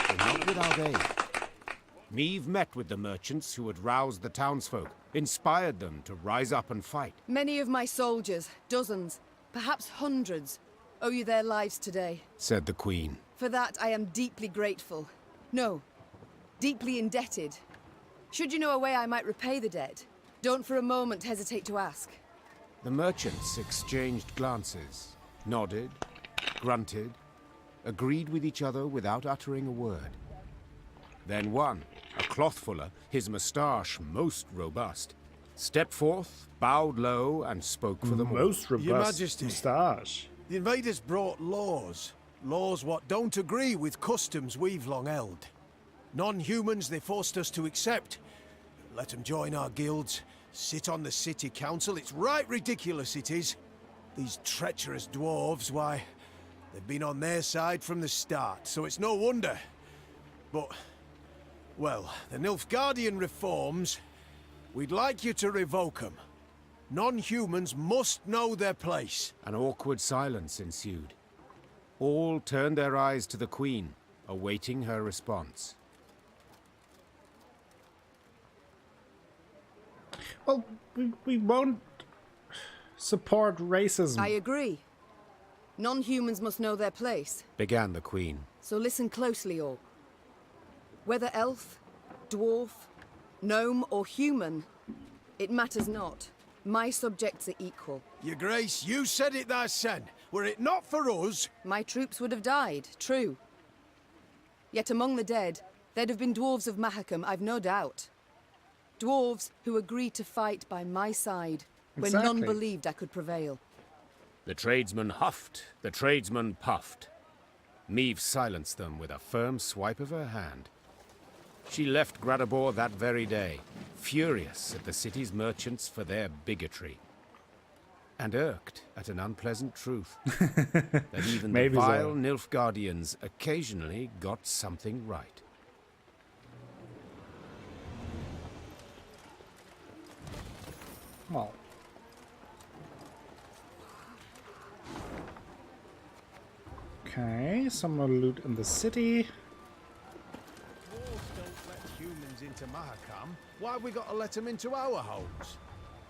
[SPEAKER 10] but not without aid. Meve met with the merchants who had roused the townsfolk, inspired them to rise up and fight.
[SPEAKER 3] Many of my soldiers, dozens, perhaps hundreds, owe you their lives today.
[SPEAKER 10] Said the Queen.
[SPEAKER 3] For that, I am deeply grateful. No, deeply indebted. Should you know a way I might repay the debt, don't for a moment hesitate to ask.
[SPEAKER 10] The merchants exchanged glances, nodded, grunted, agreed with each other without uttering a word. Then one, a clothfuller, his moustache most robust, stepped forth, bowed low, and spoke for them all.
[SPEAKER 1] Most robust
[SPEAKER 5] Your Majesty.
[SPEAKER 1] moustache.
[SPEAKER 5] The invaders brought laws. Laws what don't agree with customs we've long held. Non-humans they forced us to accept. Let them join our guilds, sit on the city council. It's right ridiculous it is. These treacherous dwarves, why, they've been on their side from the start, so it's no wonder. But, well, the Nilfgaardian reforms, we'd like you to revoke them. Non-humans must know their place.
[SPEAKER 10] An awkward silence ensued. All turned their eyes to the Queen, awaiting her response.
[SPEAKER 1] Well, we won't support racism.
[SPEAKER 3] I agree. Non-humans must know their place.
[SPEAKER 10] Began the Queen.
[SPEAKER 3] So listen closely, all. Whether elf, dwarf, gnome, or human, it matters not. My subjects are equal.
[SPEAKER 5] Your Grace, you said it thysen. Were it not for us...
[SPEAKER 3] My troops would have died, true. Yet among the dead, there'd have been dwarves of Mahakam, I've no doubt. Dwarves who agreed to fight by my side, when none
[SPEAKER 1] Exactly.
[SPEAKER 3] believed I could prevail.
[SPEAKER 10] The tradesman huffed, the tradesman puffed. Meve silenced them with a firm swipe of her hand. She left Gradobor that very day, furious at the city's merchants for their bigotry. And irked at an unpleasant truth, that even the
[SPEAKER 1] Maybe so.
[SPEAKER 10] vile Nilfgaardians occasionally got something right.
[SPEAKER 1] Well. Okay, some more loot in the city.
[SPEAKER 5] Dwarves don't let humans into Mahakam. Why have we got to let them into our homes?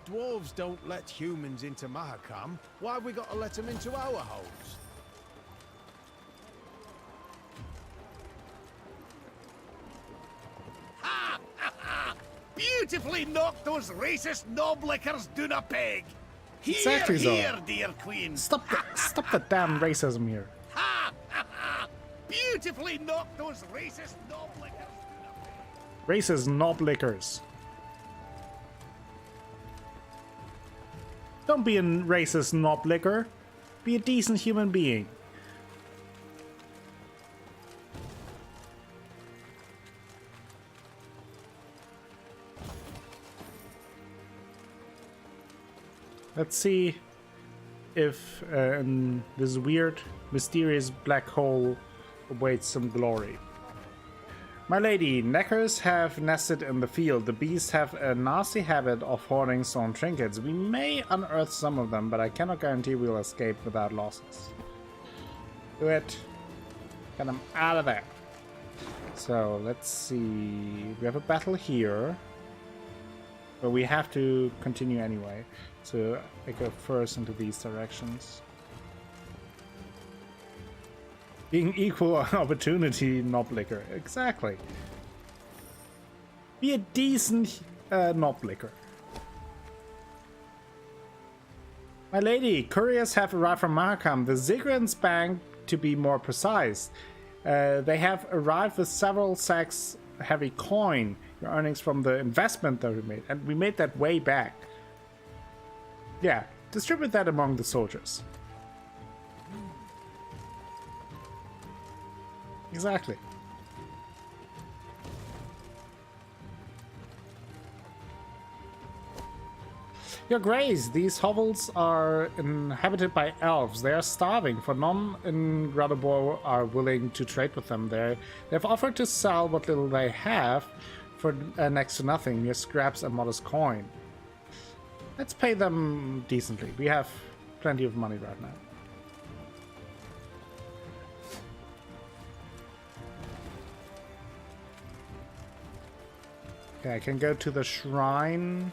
[SPEAKER 5] Dwarves don't let humans into Mahakam. Why have we got to let them into our homes?
[SPEAKER 7] Beautifully knocked those racist knob-lickers down a peg! Here,
[SPEAKER 1] Exactly so.
[SPEAKER 7] here, dear queen!
[SPEAKER 1] Stop the damn racism here.
[SPEAKER 7] Beautifully knocked those racist knob-lickers down a peg!
[SPEAKER 1] Racist knob lickers. Don't be a racist knob licker. Be a decent human being. Let's see if this weird, mysterious black hole awaits some glory. My lady, knackers have nested in the field. The beasts have a nasty habit of hoarding stone trinkets. We may unearth some of them, but I cannot guarantee we'll escape without losses. Do it. Get them out of there. So let's see. We have a battle here. But we have to continue anyway. So I go first into these directions. Being equal opportunity knob-licker. Exactly. Be a decent knob-licker. My lady, couriers have arrived from Mahakam, the Ziggurat's Bank to be more precise. They have arrived with several sacks heavy coin, your earnings from the investment that we made. And we made that way back. Yeah, distribute that among the soldiers. Exactly. Your Grace, these hovels are inhabited by elves. They are starving, for none in Gradobor are willing to trade with them. They've offered to sell what little they have for next to nothing, mere scraps and modest coin. Let's pay them decently. We have plenty of money right now. Okay, I can go to the shrine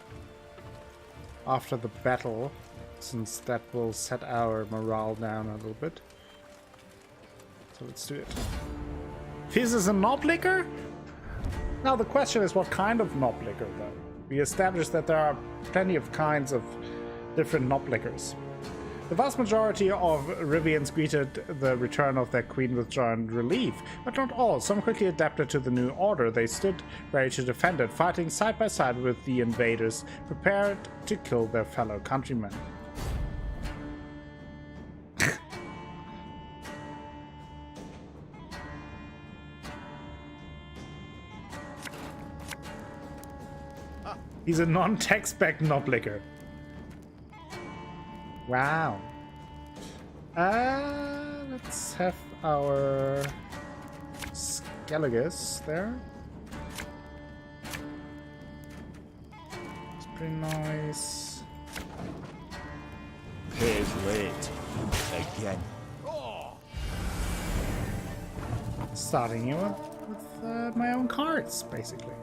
[SPEAKER 1] after the battle, since that will set our morale down a little bit. So let's do it. This is a knob-licker? Now the question is, what kind of knob-licker though? We established that there are plenty of kinds of different knob-lickers. The vast majority of Rivians greeted the return of their queen with joy and relief, but not all. Some quickly adapted to the new order. They stood ready to defend it, fighting side by side with the invaders, prepared to kill their fellow countrymen. He's a non-tech-spec knob-licker. Wow. Let's have our Skelligus there. It's pretty nice.
[SPEAKER 7] Pays late. Again.
[SPEAKER 1] Starting you with my own cards, basically.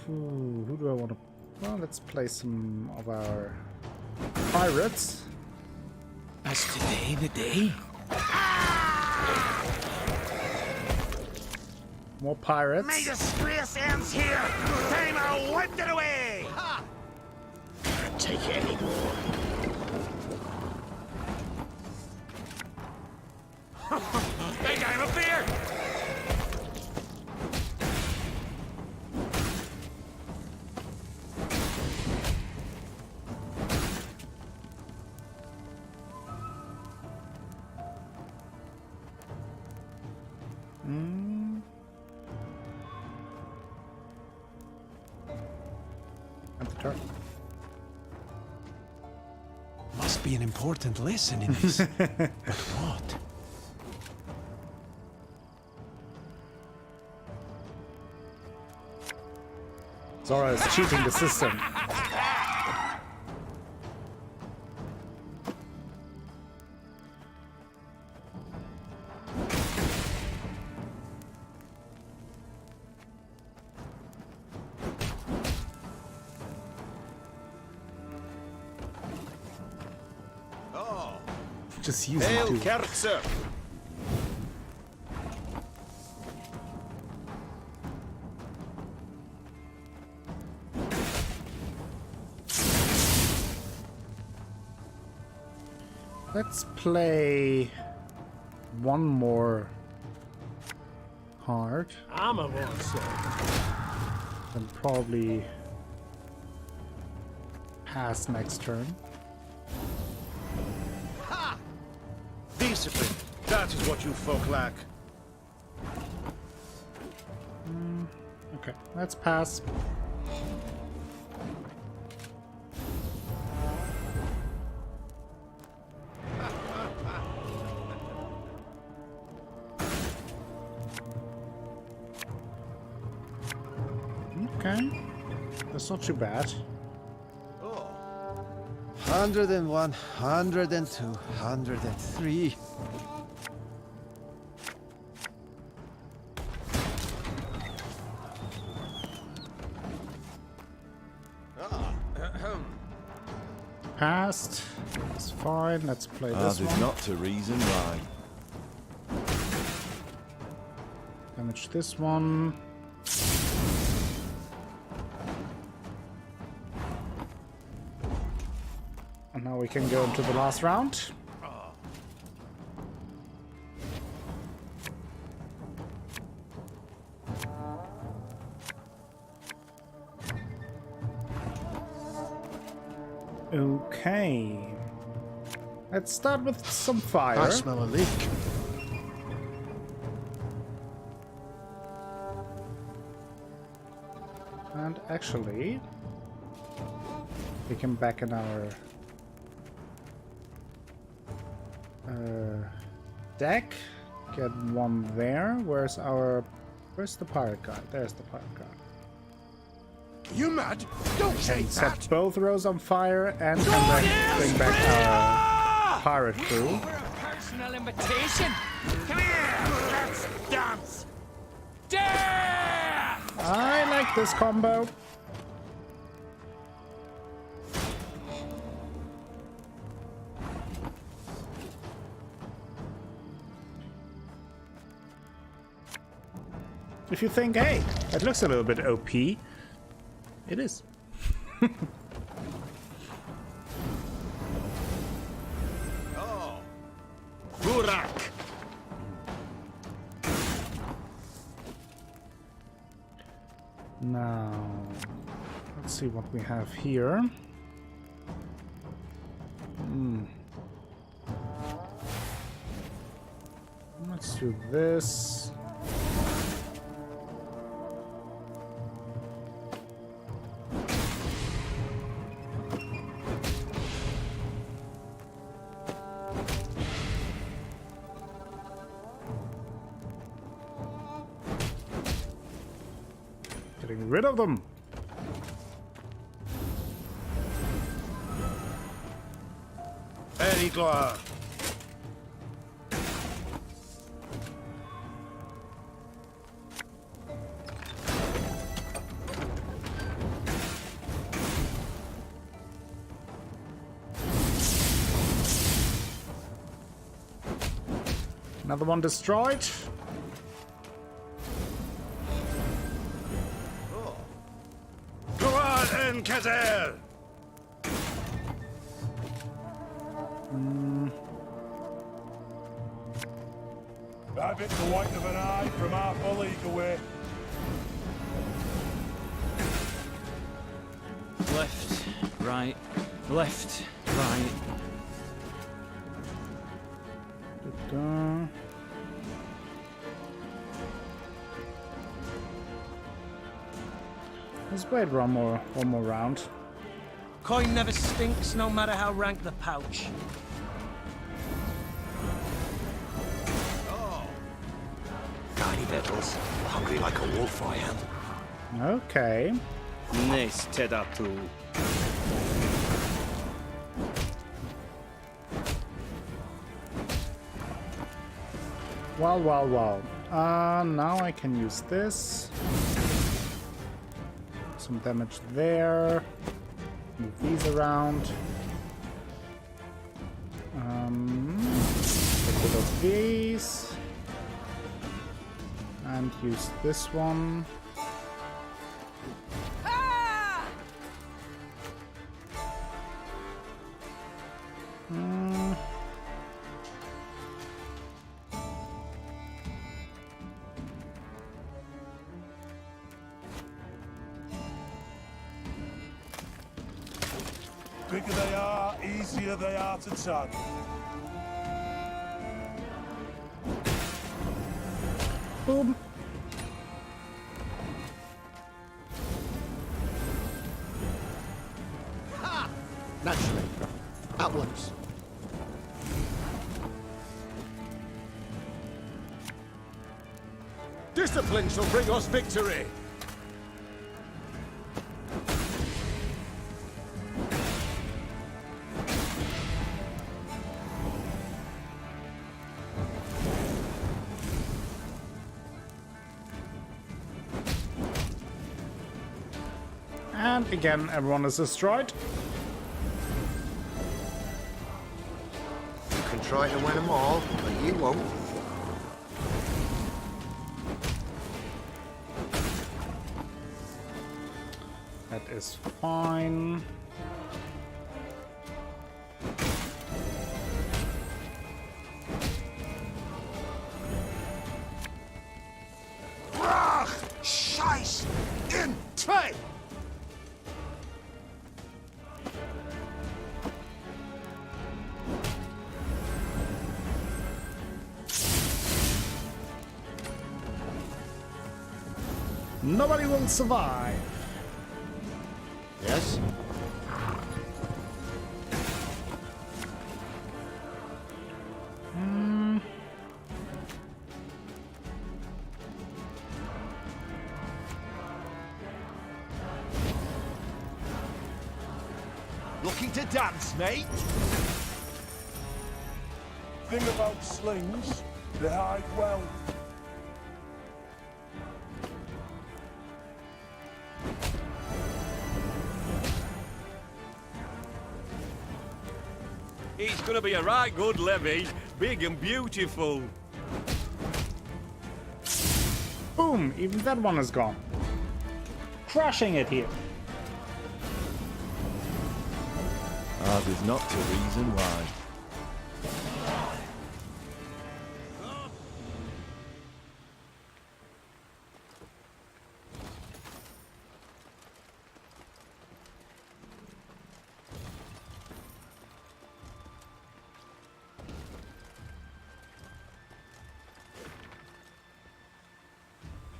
[SPEAKER 1] Who do I want to... Well, let's play some of our pirates.
[SPEAKER 7] Is today the day?
[SPEAKER 1] More pirates.
[SPEAKER 11] May disgrace ends here! Time I wiped it away! Ha! Can't take it anymore. Hey, I'm up there!
[SPEAKER 6] Must be an important lesson in this. But what?
[SPEAKER 1] Zora is cheating the system. Just use it too.
[SPEAKER 7] Kerzer.
[SPEAKER 1] Let's play one more card.
[SPEAKER 12] I'm a one,
[SPEAKER 1] And probably pass next turn.
[SPEAKER 7] Discipline. That is what you folk lack.
[SPEAKER 1] Okay, let's pass. Okay. That's not too bad.
[SPEAKER 9] 101, 102, 103.
[SPEAKER 1] Passed. It's fine. Let's play this
[SPEAKER 14] Ours is
[SPEAKER 1] one.
[SPEAKER 14] not to reason right.
[SPEAKER 1] Damage this one. And now we can go into the last round. Okay. Let's start with some fire.
[SPEAKER 5] I smell a leak.
[SPEAKER 1] And actually, we can back in our deck. Get one there. Where's the pirate guy? There's the pirate guy.
[SPEAKER 5] You mad? Don't say
[SPEAKER 1] And set
[SPEAKER 5] that!
[SPEAKER 1] both rows on fire and come back, bring back our pirate crew.
[SPEAKER 11] For a personal invitation. Come here, let's dance. Death!
[SPEAKER 1] I like this combo. If you think, hey, it looks a little bit OP, it is.
[SPEAKER 7] Burak!
[SPEAKER 1] Now, let's see what we have here. Let's do this. Getting rid of them.
[SPEAKER 7] Very glad.
[SPEAKER 1] Another one destroyed.
[SPEAKER 7] Go on, Enkazel!
[SPEAKER 13] That bit's the white of an eye from half a league away.
[SPEAKER 15] Left, right, left, right.
[SPEAKER 1] Da-da. Let's wait one more round.
[SPEAKER 9] Coin never stinks, no matter how rank the pouch.
[SPEAKER 7] Tiny battles. Hungry like a wolf I am.
[SPEAKER 1] Okay.
[SPEAKER 15] Nice, Tedatu.
[SPEAKER 1] Well. Now I can use this. Some damage there. Move these around. Get rid of these. And use this one.
[SPEAKER 13] Bigger they are, easier they are to tag.
[SPEAKER 1] Boom.
[SPEAKER 5] Naturally. At once.
[SPEAKER 7] Discipline shall bring us victory.
[SPEAKER 1] And again, everyone is destroyed.
[SPEAKER 4] You can try to win them all, but you won't.
[SPEAKER 1] That is fine.
[SPEAKER 11] Scheiß in zwei!
[SPEAKER 1] Nobody will survive.
[SPEAKER 4] Yes?
[SPEAKER 11] Looking to dance, mate?
[SPEAKER 13] Thing about slings, they hide well.
[SPEAKER 14] It's gonna be a right good levy, big and beautiful.
[SPEAKER 1] Boom! Even that one is gone. Crushing it here.
[SPEAKER 14] Ours is not the reason why.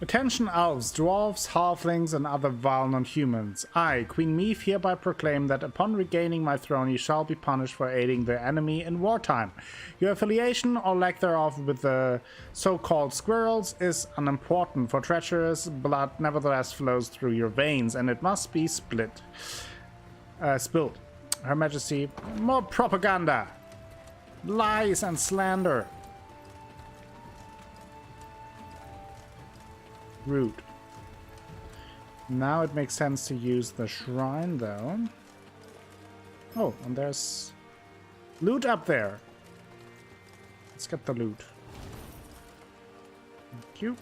[SPEAKER 1] Attention elves, dwarves, halflings, and other vile non-humans. I, Queen Meve, hereby proclaim that upon regaining my throne you shall be punished for aiding the enemy in wartime. Your affiliation, or lack thereof, with the so-called squirrels is unimportant, for treacherous blood nevertheless flows through your veins, and it must be spilled. Her Majesty, more propaganda, lies and slander. Rude. Now it makes sense to use the shrine, though. Oh, and there's loot up there. Let's get the loot. Thank you.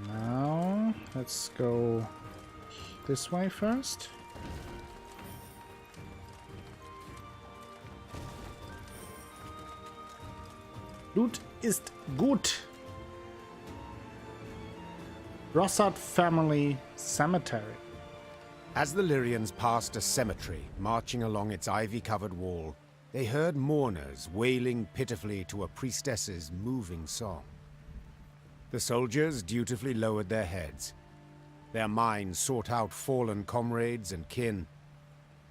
[SPEAKER 1] Now, let's go this way first. Loot ist gut. Rossard family cemetery.
[SPEAKER 10] As the Lyrians passed a cemetery, marching along its ivy-covered wall, they heard mourners wailing pitifully to a priestess's moving song. The soldiers dutifully lowered their heads. Their minds sought out fallen comrades and kin,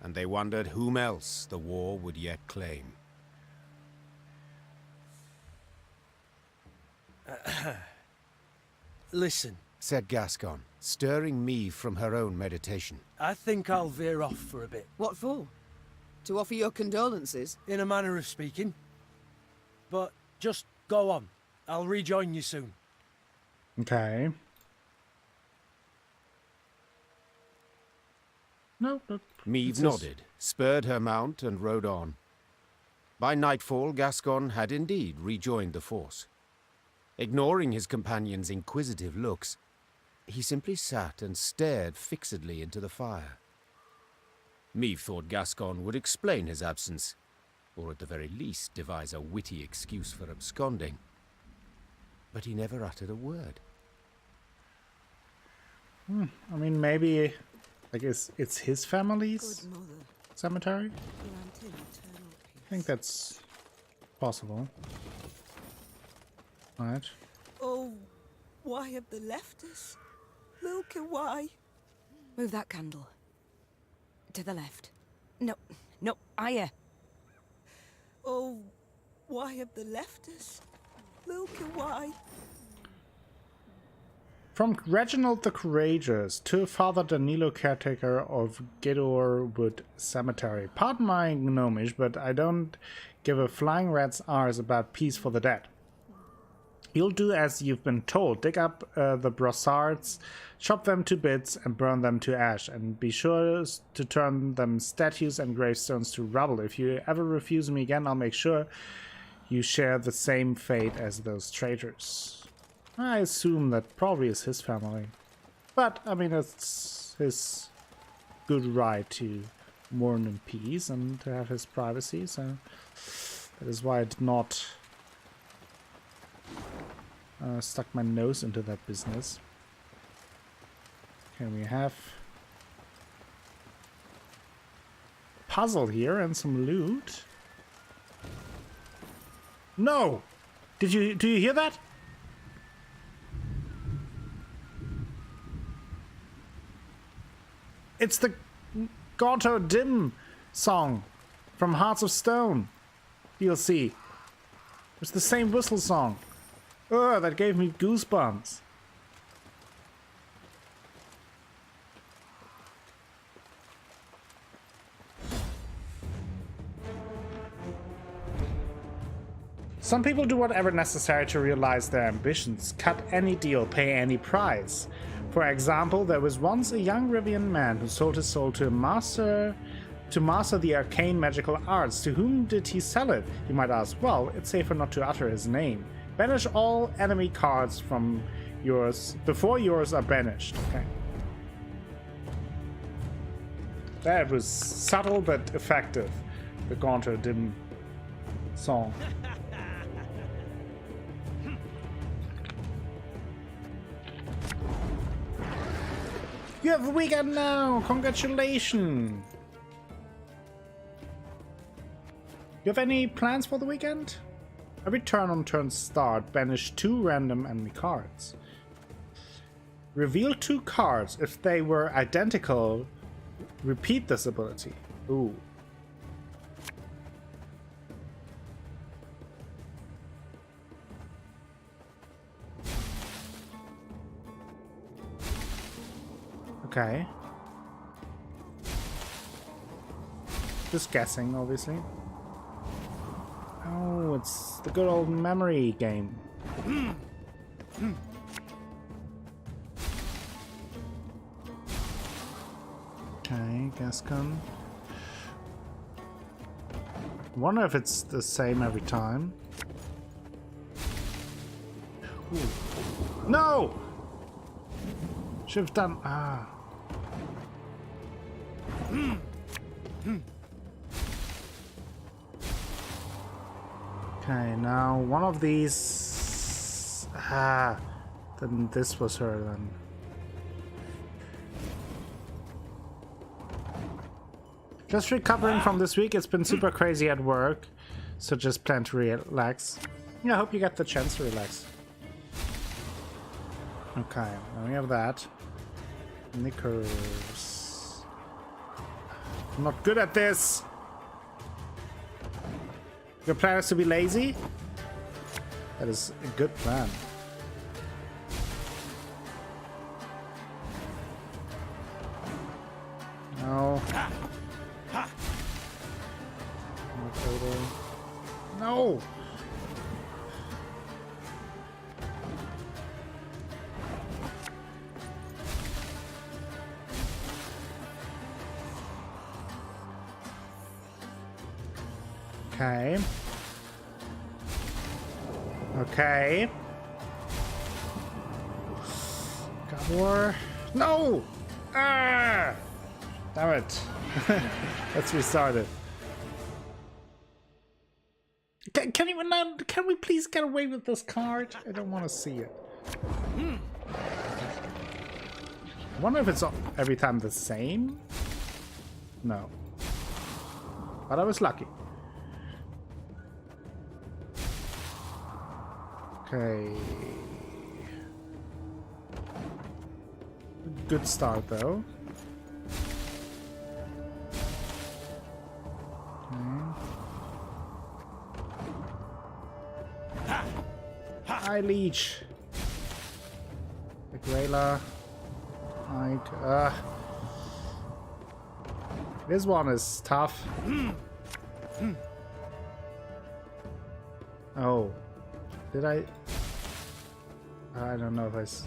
[SPEAKER 10] and they wondered whom else the war would yet claim.
[SPEAKER 9] Listen,
[SPEAKER 10] said Gascon, stirring Meve from her own meditation.
[SPEAKER 9] I think I'll veer off for a bit.
[SPEAKER 3] What for? To offer your condolences?
[SPEAKER 9] In a manner of speaking. But just go on. I'll rejoin you soon.
[SPEAKER 1] Okay. No, but
[SPEAKER 10] Meve nodded, spurred her mount, and rode on. By nightfall, Gascon had indeed rejoined the force. Ignoring his companion's inquisitive looks, he simply sat and stared fixedly into the fire. Meve thought Gascon would explain his absence, or at the very least devise a witty excuse for absconding. But he never uttered a word.
[SPEAKER 1] I mean, maybe, like, it's his family's cemetery? I think that's possible. Right.
[SPEAKER 16] Oh, why have they left us? Look at why.
[SPEAKER 3] Move that candle. To the left. No, higher.
[SPEAKER 16] Oh, why have they left us? Look at why.
[SPEAKER 1] From Reginald the Courageous to Father Danilo, caretaker of Gedorwood Cemetery. Pardon my gnomish, but I don't give a flying rat's arse about peace for the dead. You'll do as you've been told. Dig up the brassards, chop them to bits, and burn them to ash. And be sure to turn them statues and gravestones to rubble. If you ever refuse me again, I'll make sure you share the same fate as those traitors. I assume that probably is his family. But, I mean, it's his good right to mourn in peace and to have his privacy, so that is why I did not stuck my nose into that business. Okay, we have a puzzle here and some loot. No! Do you hear that? It's the Gaunter Dim song from Hearts of Stone DLC. It's the same whistle song. Oh, that gave me goosebumps. Some people do whatever necessary to realize their ambitions, cut any deal, pay any price. For example, there was once a young Rivian man who sold his soul to master the arcane magical arts. To whom did he sell it? You might ask. Well, it's safer not to utter his name. Banish all enemy cards from yours before yours are banished. Okay. That was subtle but effective. The Gaunter Dim song. You have a weekend now! Congratulations! You have any plans for the weekend? Every turn on turn start, banish 2 random enemy cards. Reveal 2 cards. If they were identical, repeat this ability. Ooh. Okay. Just guessing, obviously. Oh, it's the good old memory game. Okay, gas gun. Wonder if it's the same every time. Ooh. No! Should have done. Ah. Okay, now one of these. Ah, then this was her then. Just recovering from this week. It's been super crazy at work, so just plan to relax. Yeah, I hope you get the chance to relax. Okay, now we have that. Knickers. I'm not good at this. Your plan is to be lazy? That is a good plan. No. No! Okay. Okay. Got more. No! Ah! Damn it. Let's restart it. Can we please get away with this card? I don't want to see it. I wonder if it's every time the same? No. But I was lucky. Okay. Good start though. Hi, Leech. The Grayla. This one is tough. Oh. Did I? I don't know if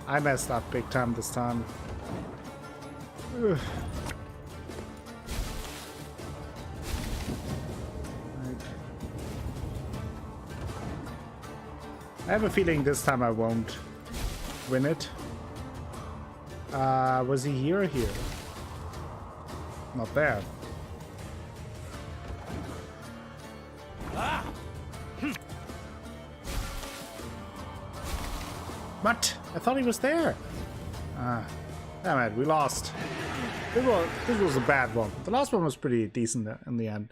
[SPEAKER 1] I messed up big time this time. Ugh. I have a feeling this time I won't win it. Was he here or here? Not there. What? I thought he was there. Damn it, we lost. This was a bad one. The last one was pretty decent in the end.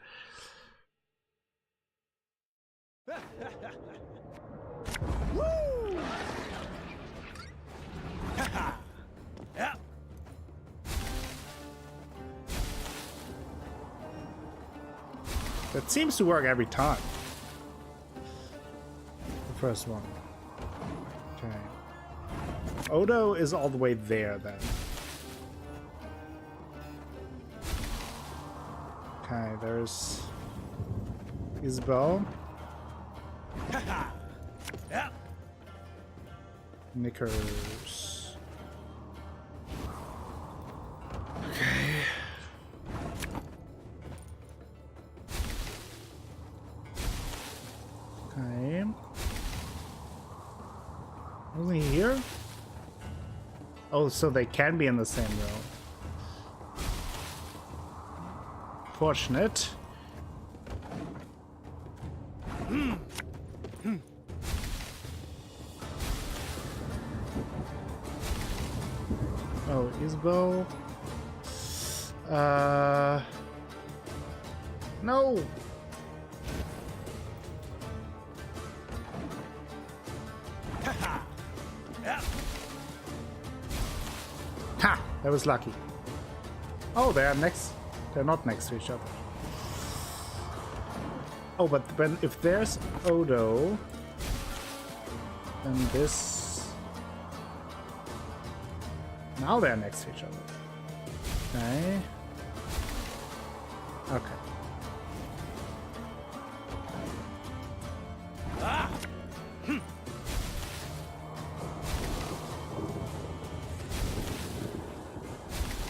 [SPEAKER 1] That seems to work every time. The first one. Okay. Odo is all the way there then. Okay, there's Isabel. Knickers. Okay. Okay. Wasn't he here? Oh, so they can be in the same row. Fortunate. Oh, Isabel. No. Ha! That was lucky. Oh, they are next. They're not next to each other. Oh, but when if there's Odo, then this. Now they're next to each other. Okay. Okay.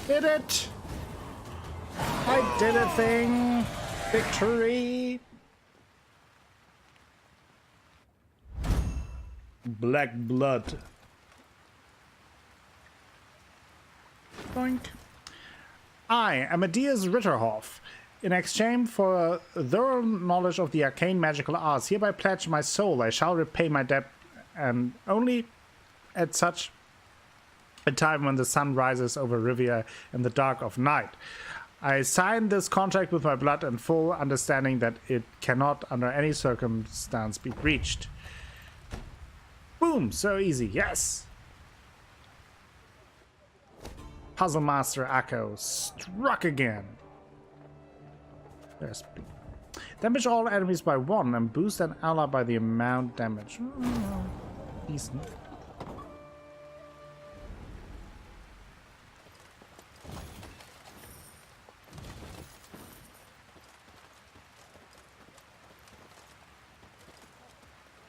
[SPEAKER 1] Did it! I did a thing! Victory! Black blood. Boink. I, Amadeus Ritterhoff, in exchange for a thorough knowledge of the arcane magical arts, hereby pledge my soul. I shall repay my debt, and only at such a time when the sun rises over Rivia in the dark of night. I sign this contract with my blood and full understanding that it cannot under any circumstance be breached. Boom! So easy, yes! Puzzle Master Akko struck again. There's damage all enemies by 1 and boost an ally by the amount damage. Decent.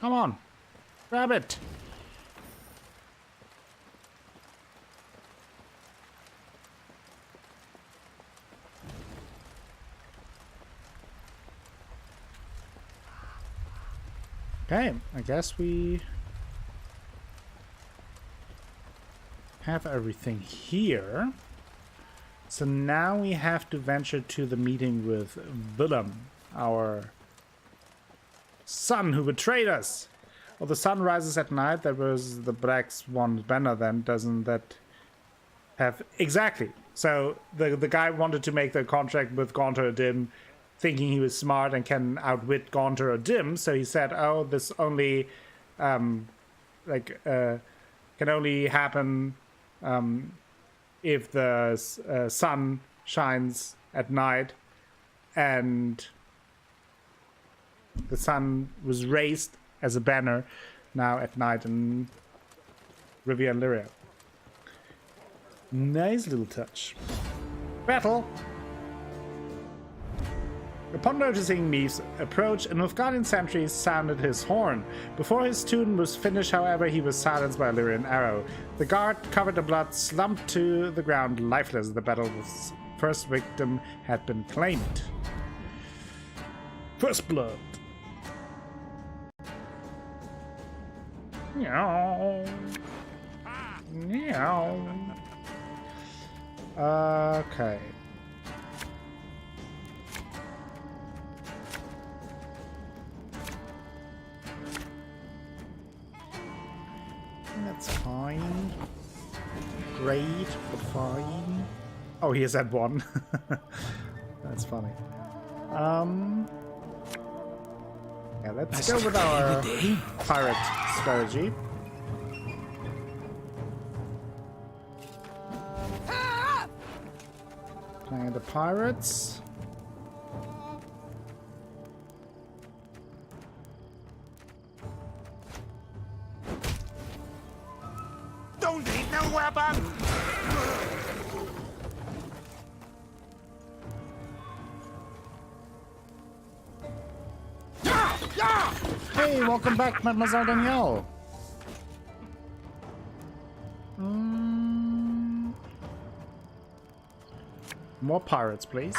[SPEAKER 1] Come on, grab it. Okay, I guess we have everything here. So now we have to venture to the meeting with Villem, our son who betrayed us. Well, the sun rises at night. That was the Black Swan banner then. Doesn't that have... Exactly. So the guy wanted to make the contract with Gaunter or Dim, thinking he was smart and can outwit Gaunter or Dim. So he said, oh, this only can only happen if the sun shines at night, and the sun was raised as a banner now at night in Rivia and Lyria. Nice little touch. Battle! Upon noticing Meve's approach, a Nilfgaardian sentry sounded his horn. Before his tune was finished, however, he was silenced by a Lyrian arrow. The guard, covered in blood, slumped to the ground lifeless. The battle's first victim had been claimed. First blood. Meow. Meow. Okay. That's fine. Great, but fine. Oh, he is at 1. That's funny. Yeah, let's go with our pirate strategy. Playing the pirates.
[SPEAKER 11] Don't need no weapon!
[SPEAKER 1] Hey, welcome back, Mademoiselle Danielle. More pirates, please.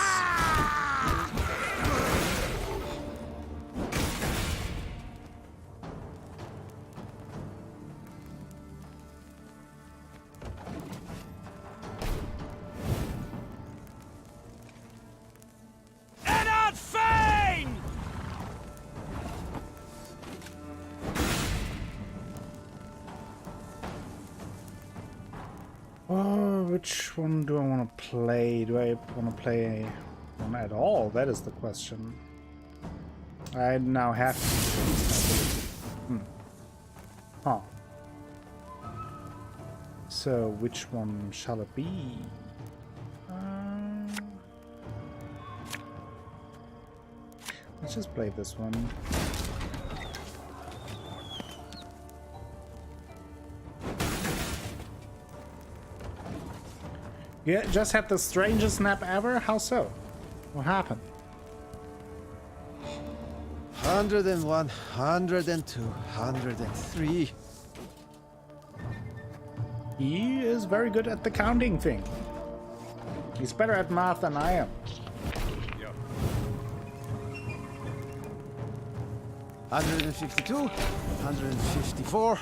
[SPEAKER 1] Which one do I want to play? Do I want to play one at all? That is the question. I now have to. Huh. So, which one shall it be? Let's just play this one. Yeah, just had the strangest nap ever? How so? What happened?
[SPEAKER 17] 101, 102, 103.
[SPEAKER 1] He is very good at the counting thing. He's better at math than I am.
[SPEAKER 17] 152, 154.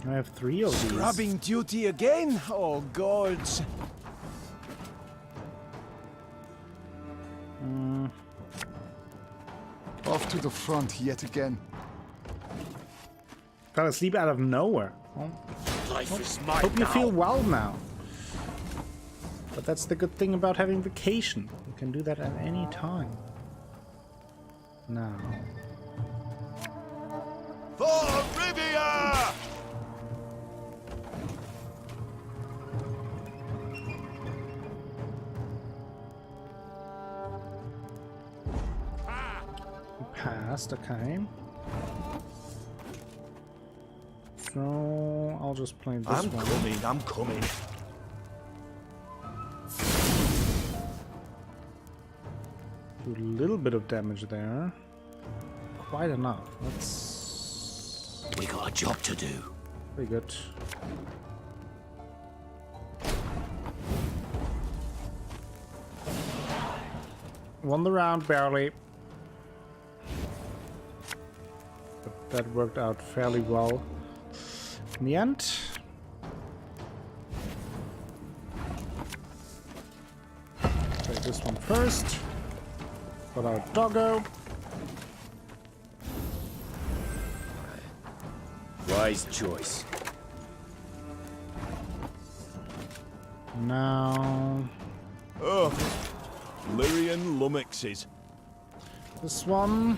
[SPEAKER 1] I have 3 of these.
[SPEAKER 17] Scrubbing duty again? Oh, gods.
[SPEAKER 18] Off to the front yet again.
[SPEAKER 1] Fell asleep out of nowhere. Oh.
[SPEAKER 11] Life is mine
[SPEAKER 1] Hope you
[SPEAKER 11] now.
[SPEAKER 1] feel well now. But that's the good thing about having vacation. You can do that at any time. Now.
[SPEAKER 11] For Rivia!
[SPEAKER 1] Passed, okay. So I'll just play this one.
[SPEAKER 11] I'm coming.
[SPEAKER 1] Do a little bit of damage there. Quite enough. Let's.
[SPEAKER 11] We got a job to do.
[SPEAKER 1] Pretty good. Won the round barely. But that worked out fairly well in the end. Play this one first. Got our doggo.
[SPEAKER 10] Wise choice.
[SPEAKER 1] Now.
[SPEAKER 13] Oh, Lyrian lummoxes.
[SPEAKER 1] This one.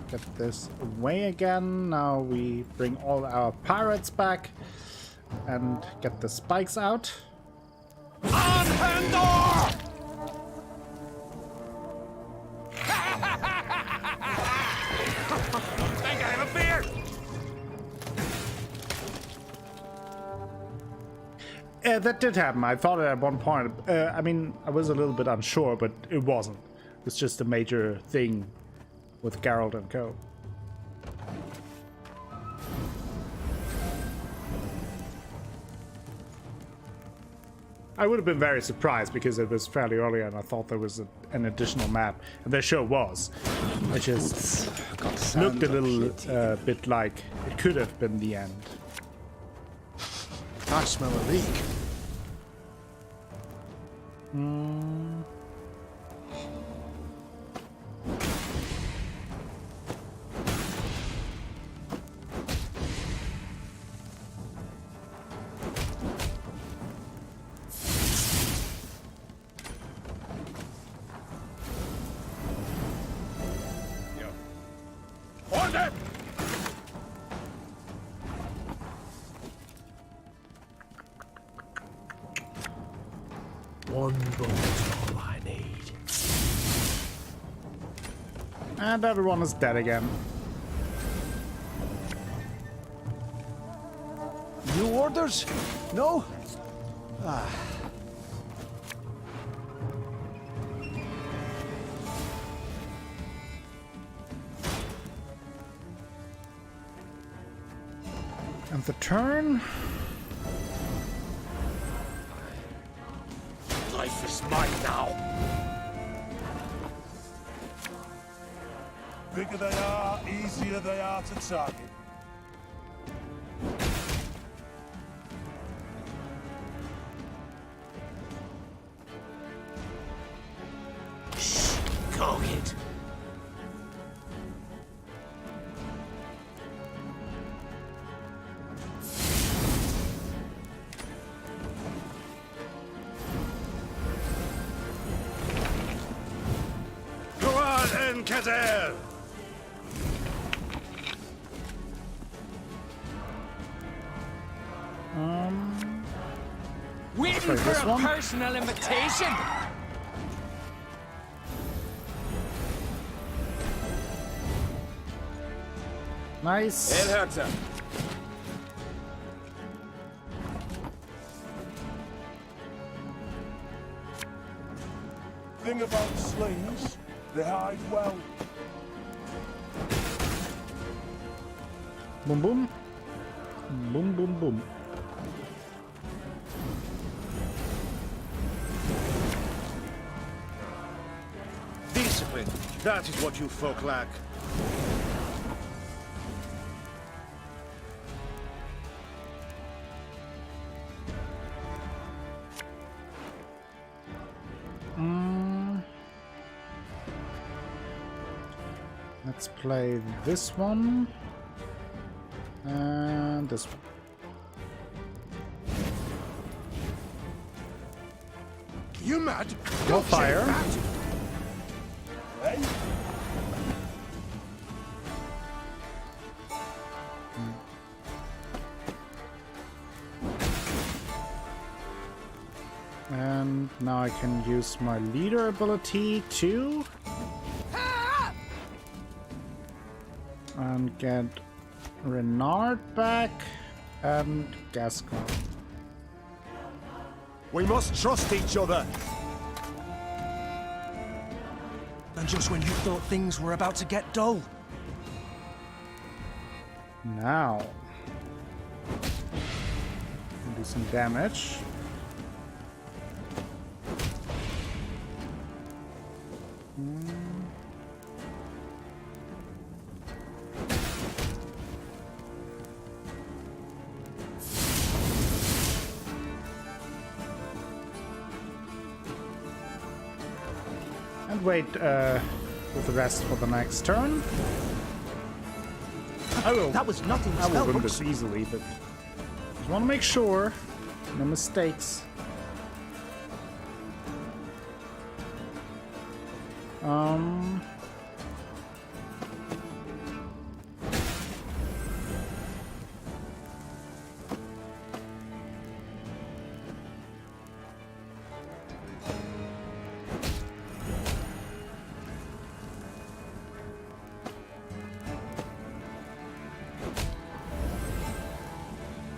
[SPEAKER 1] Get this away again. Now we bring all our pirates back and get the spikes out.
[SPEAKER 11] On Handor!
[SPEAKER 1] That did happen. I thought it at one point. I mean, I was a little bit unsure, but it wasn't. It was just a major thing with Geralt and co. I would have been very surprised because it was fairly early and I thought there was an additional map. And there sure was. It just looked a little bit like it could have been the end.
[SPEAKER 5] I smell a leak.
[SPEAKER 11] Order!
[SPEAKER 5] One bullet's all I need.
[SPEAKER 1] And everyone is dead again.
[SPEAKER 17] New orders? No? Ah.
[SPEAKER 1] And the turn?
[SPEAKER 11] Life is mine now.
[SPEAKER 13] Bigger they are, easier they are to target.
[SPEAKER 11] Shh, go it.
[SPEAKER 14] Go on, Encazel!
[SPEAKER 19] Waiting
[SPEAKER 1] Sorry,
[SPEAKER 19] for
[SPEAKER 1] this
[SPEAKER 19] a
[SPEAKER 1] one?
[SPEAKER 19] personal invitation.
[SPEAKER 1] Nice.
[SPEAKER 14] El Herzer.
[SPEAKER 13] Thing about slings, they hide well.
[SPEAKER 1] Boom, boom. Boom, boom, boom.
[SPEAKER 14] Discipline. That is what you folk lack.
[SPEAKER 1] Let's play this one. And this one.
[SPEAKER 5] You mad?
[SPEAKER 1] Go fire.
[SPEAKER 13] Hey?
[SPEAKER 1] And now I can use my leader ability too. And get Renard back and Gascon.
[SPEAKER 5] We must trust each other.
[SPEAKER 9] And just when you thought things were about to get dull.
[SPEAKER 1] Now. Do some damage. And wait with the rest for the next turn. I will.
[SPEAKER 11] That was nothing.
[SPEAKER 1] I will win this easily, but just want to make sure no mistakes.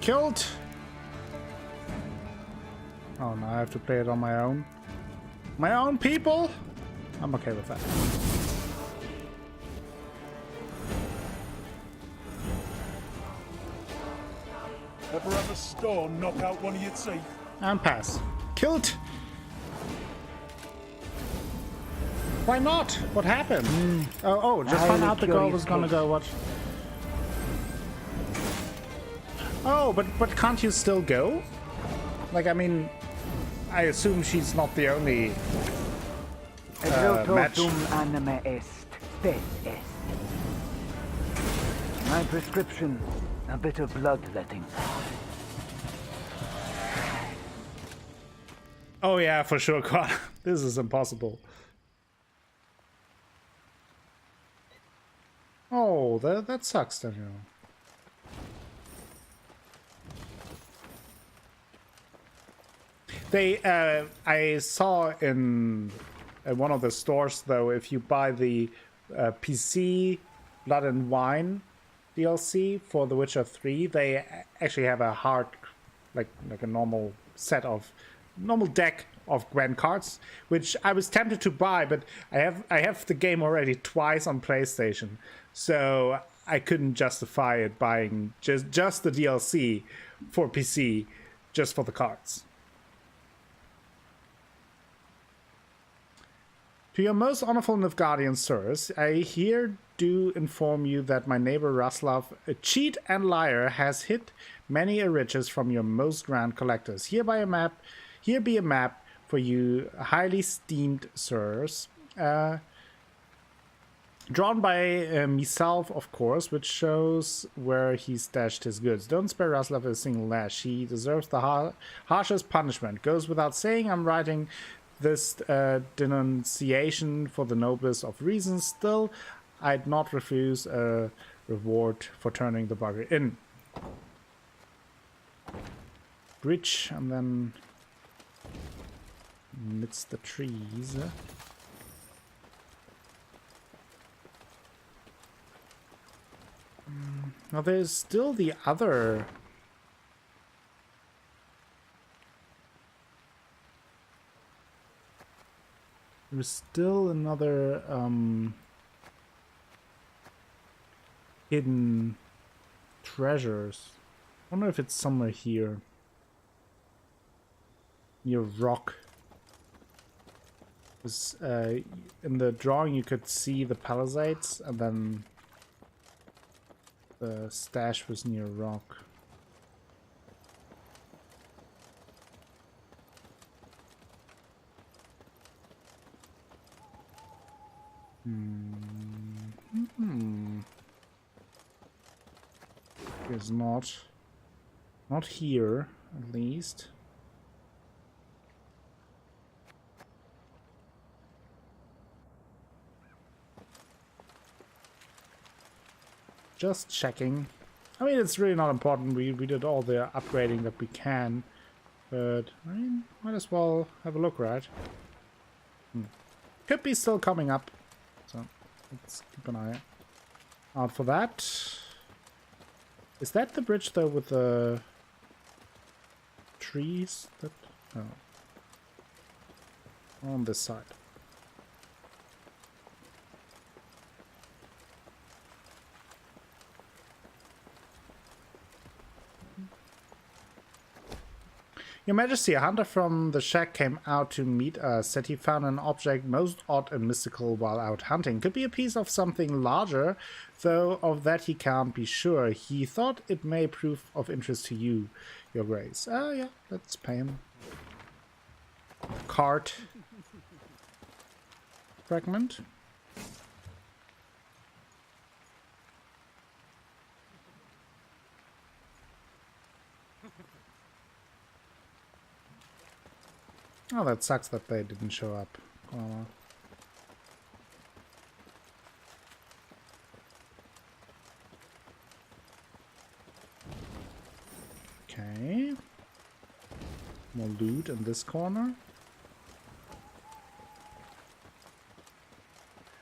[SPEAKER 1] Killed. Oh no, I have to play it on my own. My own people? I'm okay with that.
[SPEAKER 13] Ever have a stone knock out one of your teeth?
[SPEAKER 1] And pass. Killed! Why not? What happened? Oh, just found out the girl was gonna go watch. Oh, but can't you still go? Like, I mean, I assume she's not the only match.
[SPEAKER 19] Anima est, pet est. My prescription, a bit of bloodletting.
[SPEAKER 1] Oh yeah, for sure, God. This is impossible. Oh, that sucks, Daniel. I saw in one of the stores, though, if you buy the PC Blood and Wine DLC for The Witcher 3, they actually have a hard, like a normal deck of Gwent cards, which I was tempted to buy, but I have the game already twice on PlayStation, so I couldn't justify it buying just the DLC for PC, just for the cards. To your most honorful Nilfgaardian sirs, I here do inform you that my neighbor Raslav, a cheat and liar, has hid many a riches from your most grand collectors. Here be a map for you, highly esteemed sirs, drawn by myself, of course, which shows where he stashed his goods. Don't spare Raslav a single lash. He deserves the harshest punishment. Goes without saying, I'm writing this denunciation for the noblest of reasons. Still, I'd not refuse a reward for turning the bugger in. Bridge, and then amidst the trees. Now there's still the other. There's still another hidden treasures. I wonder if it's somewhere here. Near rock. Because, in the drawing you could see the palisades, and then the stash was near rock. Is not here, at least. Just checking. I mean, it's really not important. We did all the upgrading that we can, but I mean, might as well have a look, right? Could be still coming up, so let's keep an eye out for that. Is that the bridge, though, with the trees? That on this side. Your Majesty, a hunter from the shack came out to meet us. Said he found an object most odd and mystical while out hunting. Could be a piece of something larger, though of that he can't be sure. He thought it may prove of interest to you, Your Grace. Yeah, let's pay him. Cart. Fragment. Oh, that sucks that they didn't show up. Okay. More loot in this corner.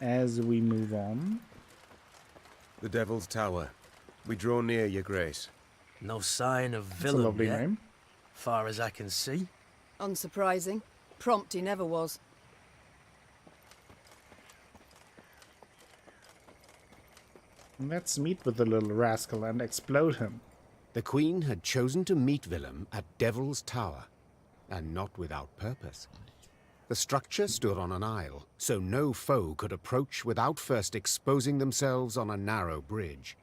[SPEAKER 1] As we move on.
[SPEAKER 4] The Devil's Tower. We draw near, Your Grace.
[SPEAKER 9] No sign of
[SPEAKER 1] That's a
[SPEAKER 9] Villem
[SPEAKER 1] lovely
[SPEAKER 9] yet,
[SPEAKER 1] name.
[SPEAKER 9] far as I can see.
[SPEAKER 3] Unsurprising. Prompt he never was.
[SPEAKER 1] Let's meet with the little rascal and explode him.
[SPEAKER 10] The Queen had chosen to meet Villem at Devil's Tower, and not without purpose. The structure stood on an isle, so no foe could approach without first exposing themselves on a narrow bridge.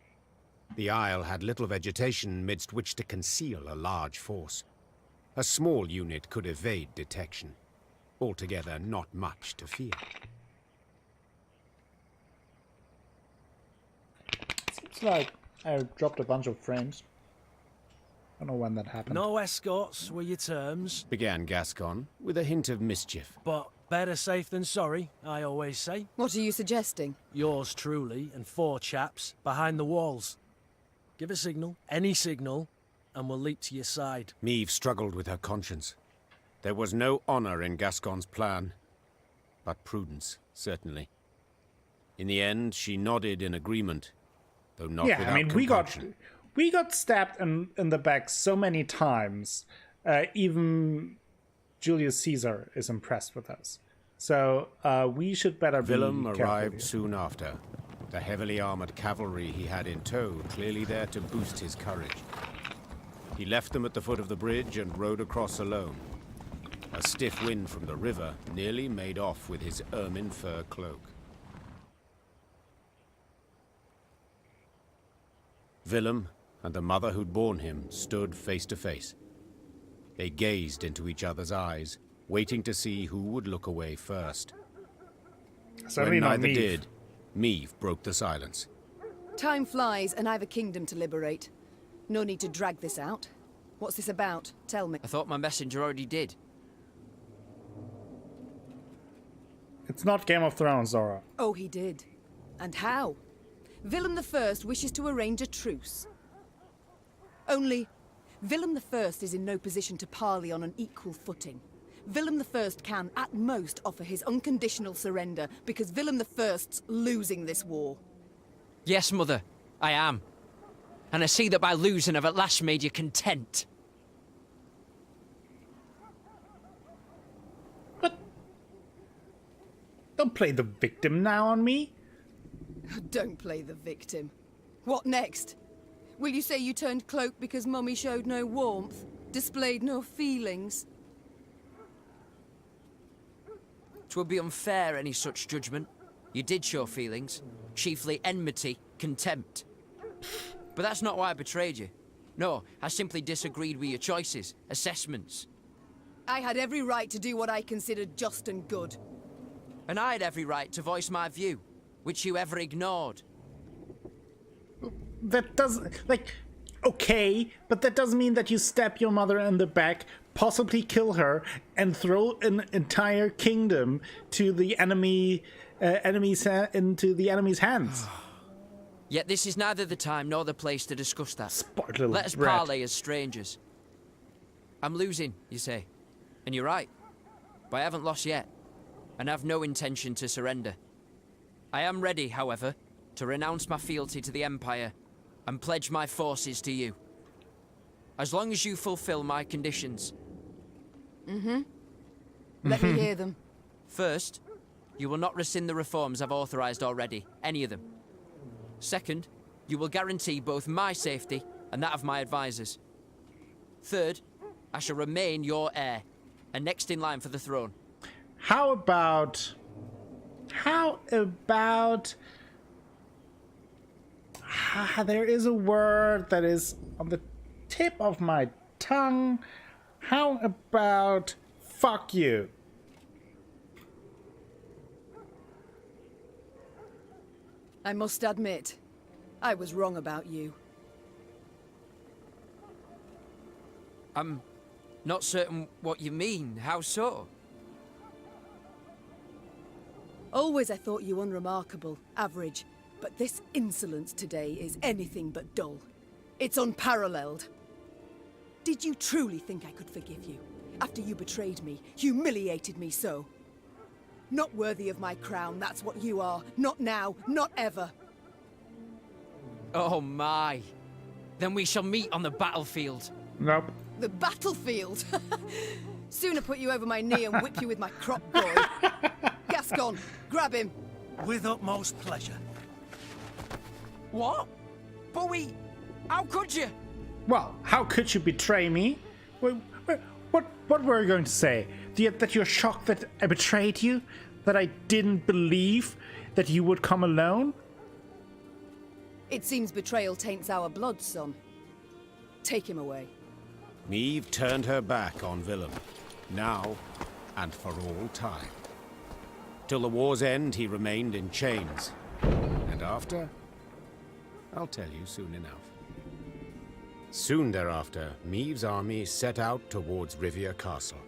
[SPEAKER 10] The isle had little vegetation midst which to conceal a large force. A small unit could evade detection. Altogether, not much to fear.
[SPEAKER 1] Seems like I dropped a bunch of frames. I don't know when that happened.
[SPEAKER 9] No escorts were your terms.
[SPEAKER 10] Began Gascon, with a hint of mischief.
[SPEAKER 9] But better safe than sorry, I always say.
[SPEAKER 3] What are you suggesting?
[SPEAKER 9] Yours truly and 4 chaps behind the walls. Give a signal, any signal, and we'll leap to your side.
[SPEAKER 10] Meve struggled with her conscience. There was no honor in Gascon's plan, but prudence, certainly. In the end, she nodded in agreement, though not without compunction.
[SPEAKER 1] we got stabbed in the back so many times. Even Julius Caesar is impressed with us. So we should better be
[SPEAKER 10] Villem
[SPEAKER 1] careful
[SPEAKER 10] arrived
[SPEAKER 1] here.
[SPEAKER 10] soon after. The heavily armored cavalry he had in tow clearly there to boost his courage. He left them at the foot of the bridge and rode across alone. A stiff wind from the river nearly made off with his ermine fur cloak. Villem and the mother who'd borne him stood face to face. They gazed into each other's eyes, waiting to see who would look away first.
[SPEAKER 1] Certainly
[SPEAKER 10] When
[SPEAKER 1] not
[SPEAKER 10] neither
[SPEAKER 1] Meve.
[SPEAKER 10] did, Meve broke the silence.
[SPEAKER 3] Time flies, and I've a kingdom to liberate. No need to drag this out. What's this about? Tell me.
[SPEAKER 20] I thought my messenger already did.
[SPEAKER 1] It's not Game of Thrones, Zora.
[SPEAKER 3] Oh, he did. And how? Villem I wishes to arrange a truce. Only, Villem I is in no position to parley on an equal footing. Villem I can, at most, offer his unconditional surrender, because Villem I's losing this war.
[SPEAKER 20] Yes, Mother, I am. And I see that by losing I've at last made you content.
[SPEAKER 1] Don't play the victim now on me.
[SPEAKER 3] Don't play the victim. What next? Will you say you turned cloak because Mummy showed no warmth, displayed no feelings?
[SPEAKER 20] 'Twould be unfair, any such judgment. You did show feelings, chiefly enmity, contempt. But that's not why I betrayed you. No, I simply disagreed with your choices, assessments.
[SPEAKER 3] I had every right to do what I considered just and good.
[SPEAKER 20] And I had every right to voice my view, which you ever ignored.
[SPEAKER 1] That doesn't, like, okay, but that doesn't mean that you stab your mother in the back, possibly kill her, and throw an entire kingdom to the into the enemy's hands.
[SPEAKER 20] Yet this is neither the time nor the place to discuss that.
[SPEAKER 1] Smart little
[SPEAKER 20] Let us
[SPEAKER 1] brat.
[SPEAKER 20] parley as strangers. I'm losing, you say. And you're right. But I haven't lost yet, and have no intention to surrender. I am ready, however, to renounce my fealty to the Empire and pledge my forces to you. As long as you fulfill my conditions.
[SPEAKER 3] Let me hear them.
[SPEAKER 20] First, you will not rescind the reforms I've authorized already, any of them. Second, you will guarantee both my safety and that of my advisors. Third, I shall remain your heir, and next in line for the throne.
[SPEAKER 1] How about there is a word that is on the tip of my tongue. How about fuck you?
[SPEAKER 3] I must admit, I was wrong about you.
[SPEAKER 20] I'm not certain what you mean. How so?
[SPEAKER 3] Always I thought you unremarkable, average, but this insolence today is anything but dull. It's unparalleled. Did you truly think I could forgive you, after you betrayed me, humiliated me so? Not worthy of my crown, that's what you are. Not now, not ever.
[SPEAKER 20] Oh my. Then we shall meet on the battlefield.
[SPEAKER 1] Nope.
[SPEAKER 3] The battlefield? Sooner put you over my knee and whip you with my crop, boy. Gascon, grab him.
[SPEAKER 12] With utmost pleasure.
[SPEAKER 20] What? But how could you?
[SPEAKER 1] Well, how could you betray me? What were you going to say? That you're shocked that I betrayed you? That I didn't believe that you would come alone?
[SPEAKER 3] It seems betrayal taints our blood, son. Take him away.
[SPEAKER 10] Meve turned her back on Villem, now and for all time. Till the war's end, he remained in chains. And after? I'll tell you soon enough. Soon thereafter, Meve's army set out towards Rivia Castle.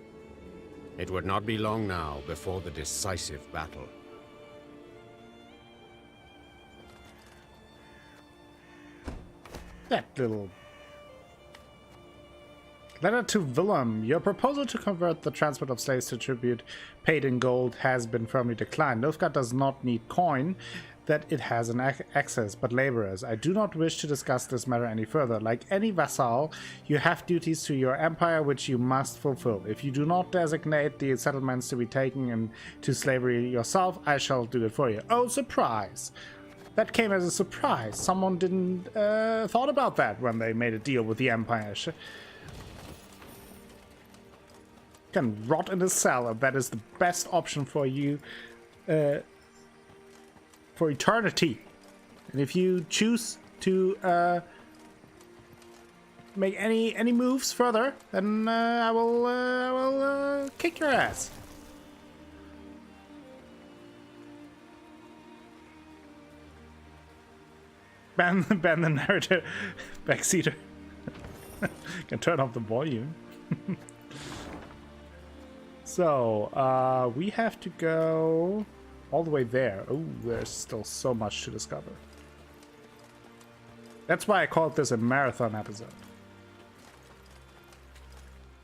[SPEAKER 10] It would not be long now before the decisive battle.
[SPEAKER 1] That little... Letter to Villem. Your proposal to convert the transport of slaves to tribute paid in gold has been firmly declined. Nilfgaard does not need coin that it has an access, but laborers. I do not wish to discuss this matter any further. Like any vassal, you have duties to your empire which you must fulfill. If you do not designate the settlements to be taken into slavery yourself, I shall do it for you. Oh, surprise! That came as a surprise. Someone didn't thought about that when they made a deal with the empire. Can rot in a cell, and that is the best option for you for eternity. And if you choose to make any moves further, then I will kick your ass. Ban the narrative backseater. Can turn off the volume. So, we have to go all the way there. Oh, there's still so much to discover. That's why I called this a marathon episode.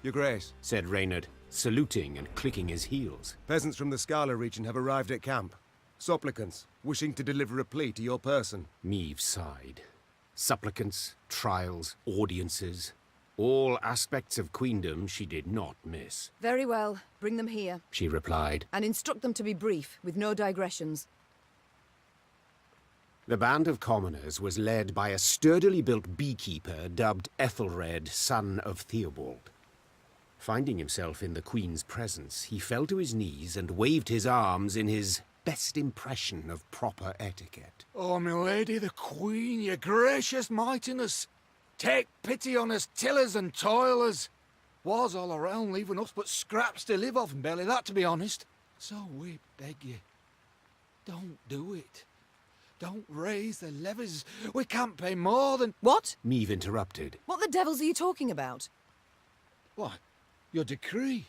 [SPEAKER 4] Your Grace,
[SPEAKER 10] said Reynard, saluting and clicking his heels.
[SPEAKER 4] Peasants from the Scala region have arrived at camp. Supplicants, wishing to deliver a plea to your person.
[SPEAKER 10] Meve sighed. Supplicants, trials, audiences... all aspects of queendom she did not miss.
[SPEAKER 3] Very well. Bring them here.
[SPEAKER 10] She replied.
[SPEAKER 3] And instruct them to be brief, with no digressions.
[SPEAKER 10] The band of commoners was led by a sturdily built beekeeper dubbed Ethelred, son of Theobald. Finding himself in the Queen's presence, he fell to his knees and waved his arms in his best impression of proper etiquette.
[SPEAKER 11] Oh, my lady the Queen, your gracious mightiness! Take pity on us tillers and toilers. Wars all around, leaving us but scraps to live off, and barely that, to be honest. So we beg you, don't do it. Don't raise the levies. We can't pay more than...
[SPEAKER 3] What?
[SPEAKER 10] Meve interrupted.
[SPEAKER 3] What the devils are you talking about?
[SPEAKER 11] What? Your decree?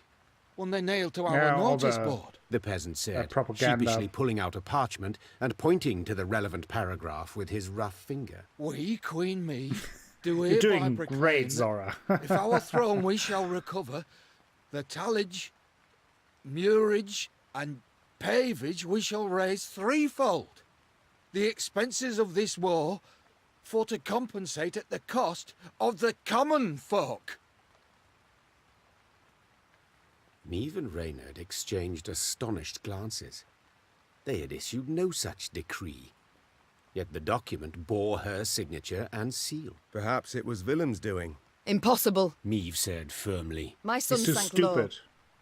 [SPEAKER 11] One they nailed to our notice board.
[SPEAKER 10] The peasant said,
[SPEAKER 1] propaganda.
[SPEAKER 10] sheepishly pulling out a parchment and pointing to the relevant paragraph with his rough finger.
[SPEAKER 11] We, Queen Meve...
[SPEAKER 1] You're doing great, Zora.
[SPEAKER 11] If our throne we shall recover, the tallage, murage, and pavage we shall raise threefold. The expenses of this war, for to compensate at the cost of the common folk.
[SPEAKER 10] Meve and Reynard exchanged astonished glances. They had issued no such decree. Yet the document bore her signature and seal.
[SPEAKER 4] Perhaps it was Villem's doing.
[SPEAKER 3] Impossible,
[SPEAKER 10] Meve said firmly.
[SPEAKER 3] My son sank low,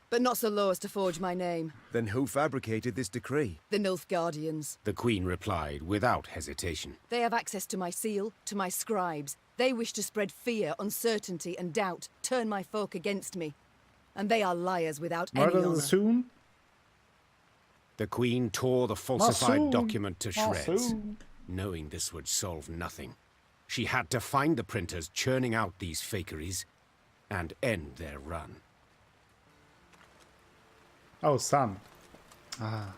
[SPEAKER 3] but not so low as to forge my name.
[SPEAKER 4] Then who fabricated this decree?
[SPEAKER 3] The Nilfgaardians.
[SPEAKER 10] The Queen replied without hesitation.
[SPEAKER 3] They have access to my seal, to my scribes. They wish to spread fear, uncertainty, and doubt, turn my folk against me. And they are liars without any honor.
[SPEAKER 1] Soon?
[SPEAKER 10] The Queen tore the falsified document to shreds. Knowing this would solve nothing, she had to find the printers churning out these fakeries and end their run.
[SPEAKER 1] Oh, son. Ah.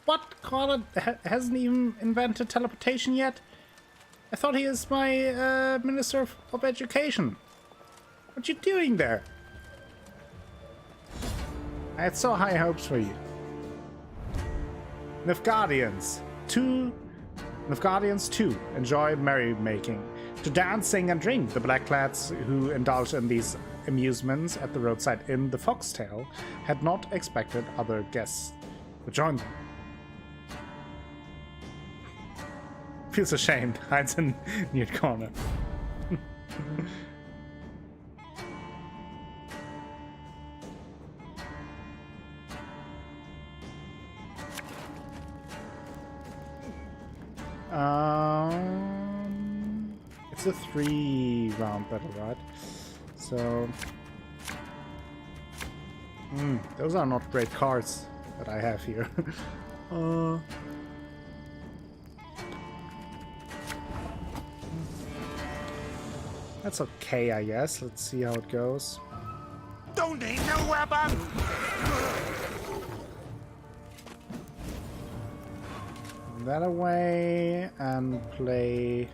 [SPEAKER 1] What? Carla hasn't even invented teleportation yet? I thought he is my Minister of Education. What you doing there? I had so high hopes for you. Nilfgaardians. 2 Nilfgaardians too enjoy merrymaking. To dance, sing, and drink, the blackclads who indulge in these amusements at the roadside inn, the Foxtail, had not expected other guests to join them. Feels ashamed, hides in near corner. It's a 3-round battle, right? So those are not great cards that I have here. That's okay, I guess. Let's see how it goes.
[SPEAKER 11] Don't need no weapon!
[SPEAKER 1] That away and play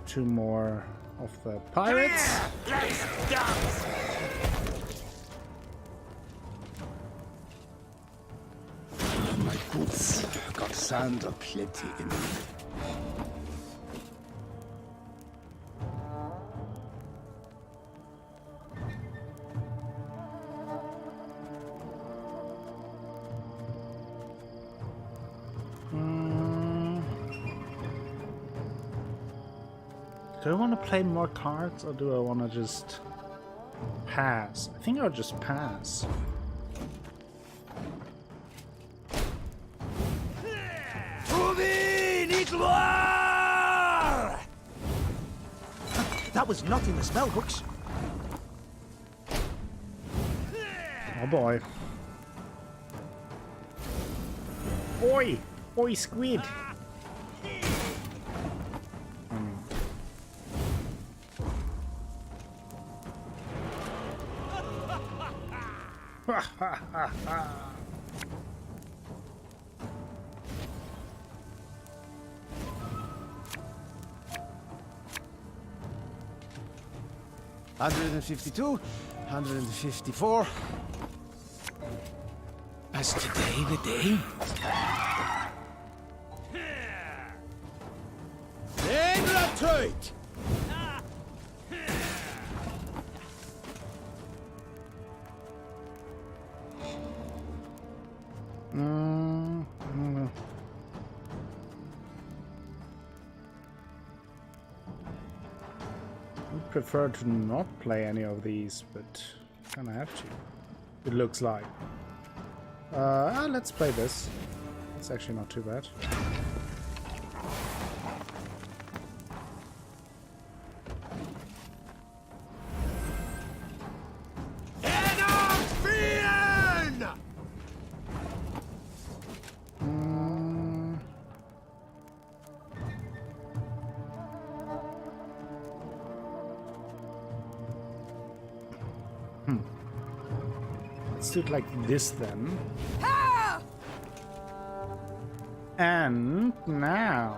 [SPEAKER 1] 2 more of the pirates.
[SPEAKER 11] Let's dance!
[SPEAKER 18] My boots got sand aplenty in them.
[SPEAKER 1] Do I want to play more cards or do I want to just pass? I think I'll just pass.
[SPEAKER 12] That was not in the spell books.
[SPEAKER 1] Oh boy. Oi! Oi, squid!
[SPEAKER 17] $152, $154.
[SPEAKER 12] As today the day?
[SPEAKER 5] Enlatite!
[SPEAKER 1] I prefer to not play any of these, but kind of have to. It looks like. Let's play this. It's actually not too bad. Let's do it like this then. And now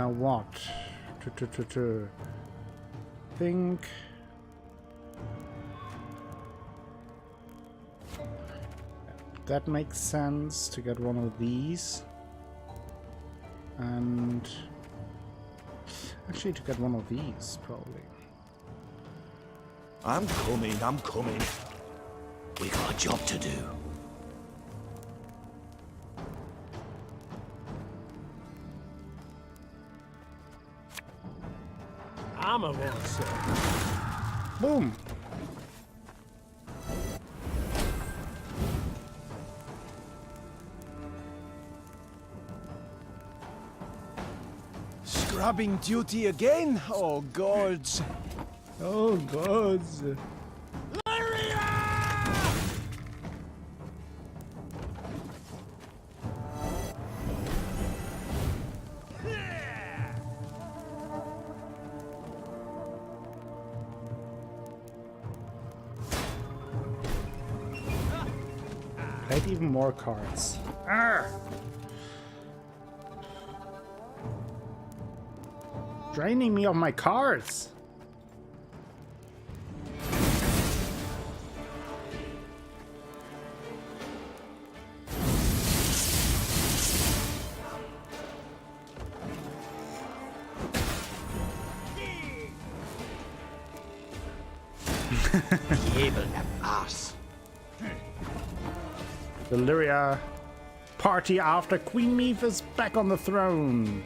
[SPEAKER 1] what? Think that makes sense to get one of these. And actually to get one of these, probably.
[SPEAKER 7] I'm coming. We got a job to do.
[SPEAKER 12] I'm a one, sir.
[SPEAKER 1] Boom!
[SPEAKER 17] Scrubbing duty again? Oh, gods.
[SPEAKER 1] Oh, gods. Played even more cards. Arr! Draining me of my cards.
[SPEAKER 12] Cable them arse.
[SPEAKER 1] The Lyria party after Queen Meve is back on the throne.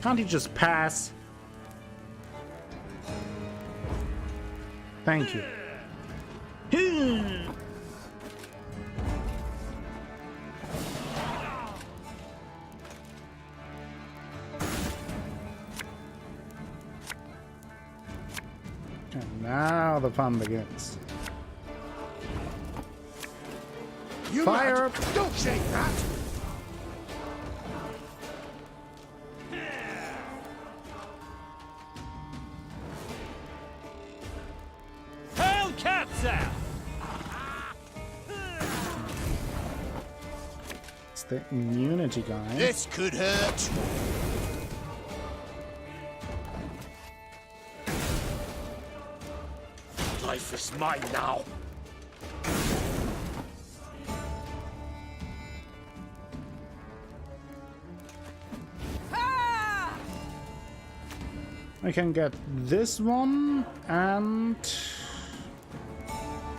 [SPEAKER 1] Can't he just pass? Thank you. And now the fun begins.
[SPEAKER 7] You
[SPEAKER 1] Fire!
[SPEAKER 7] lad, don't shake that!
[SPEAKER 1] It's the immunity guy.
[SPEAKER 7] This could hurt. Life is mine now.
[SPEAKER 1] I can get this one and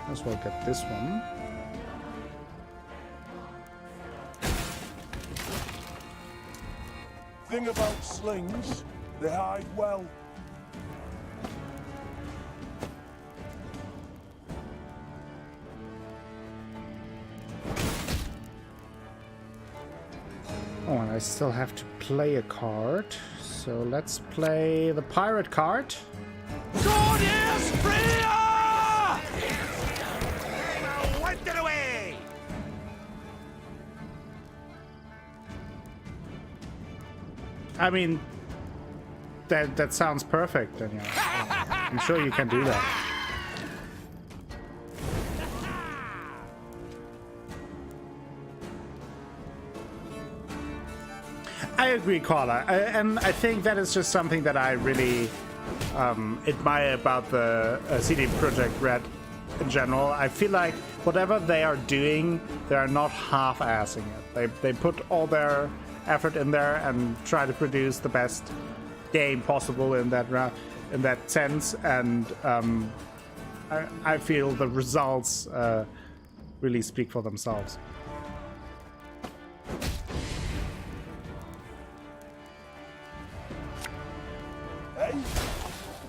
[SPEAKER 1] as well get this one.
[SPEAKER 13] Thing about slings, they hide well.
[SPEAKER 1] Oh, and I still have to play a card. So let's play the pirate card.
[SPEAKER 7] God is free! Wipe it away!
[SPEAKER 1] I mean, that sounds perfect, Daniel. I'm sure you can do that. I agree, Carla, and I think that is just something that I really admire about the CD Projekt Red in general. I feel like whatever they are doing, they are not half-assing it. They put all their effort in there and try to produce the best game possible in that sense, and I feel the results really speak for themselves.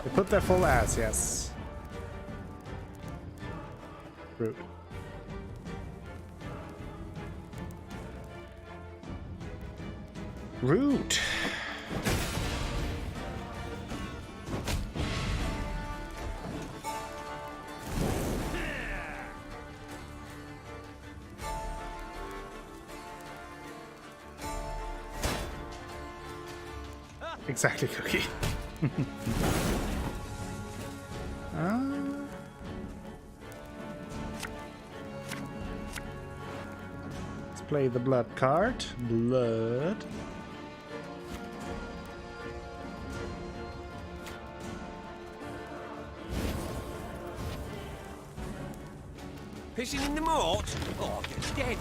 [SPEAKER 1] They put their full ass, yes. Rude. Rude. Exactly, Cookie. Let's play the blood card. Blood.
[SPEAKER 7] Pissing in the moat? Oh, it's dead.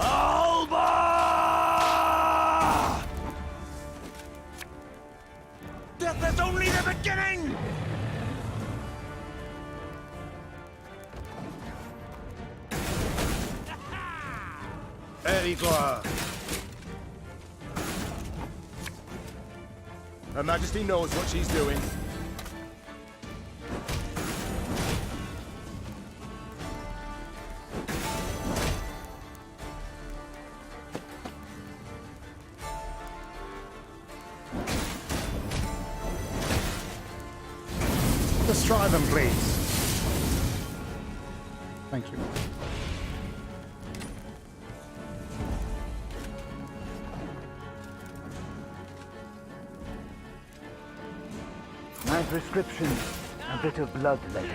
[SPEAKER 7] Alba! Death is only the beginning! There you go. Her Majesty knows what she's doing.
[SPEAKER 1] Destroy them, please. Thank you.
[SPEAKER 19] My prescription, a bit of bloodletting.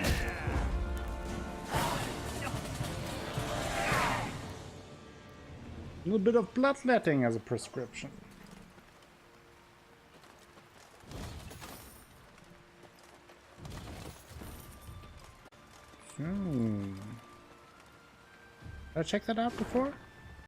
[SPEAKER 1] A little bit of bloodletting as a prescription. Did I check that out before?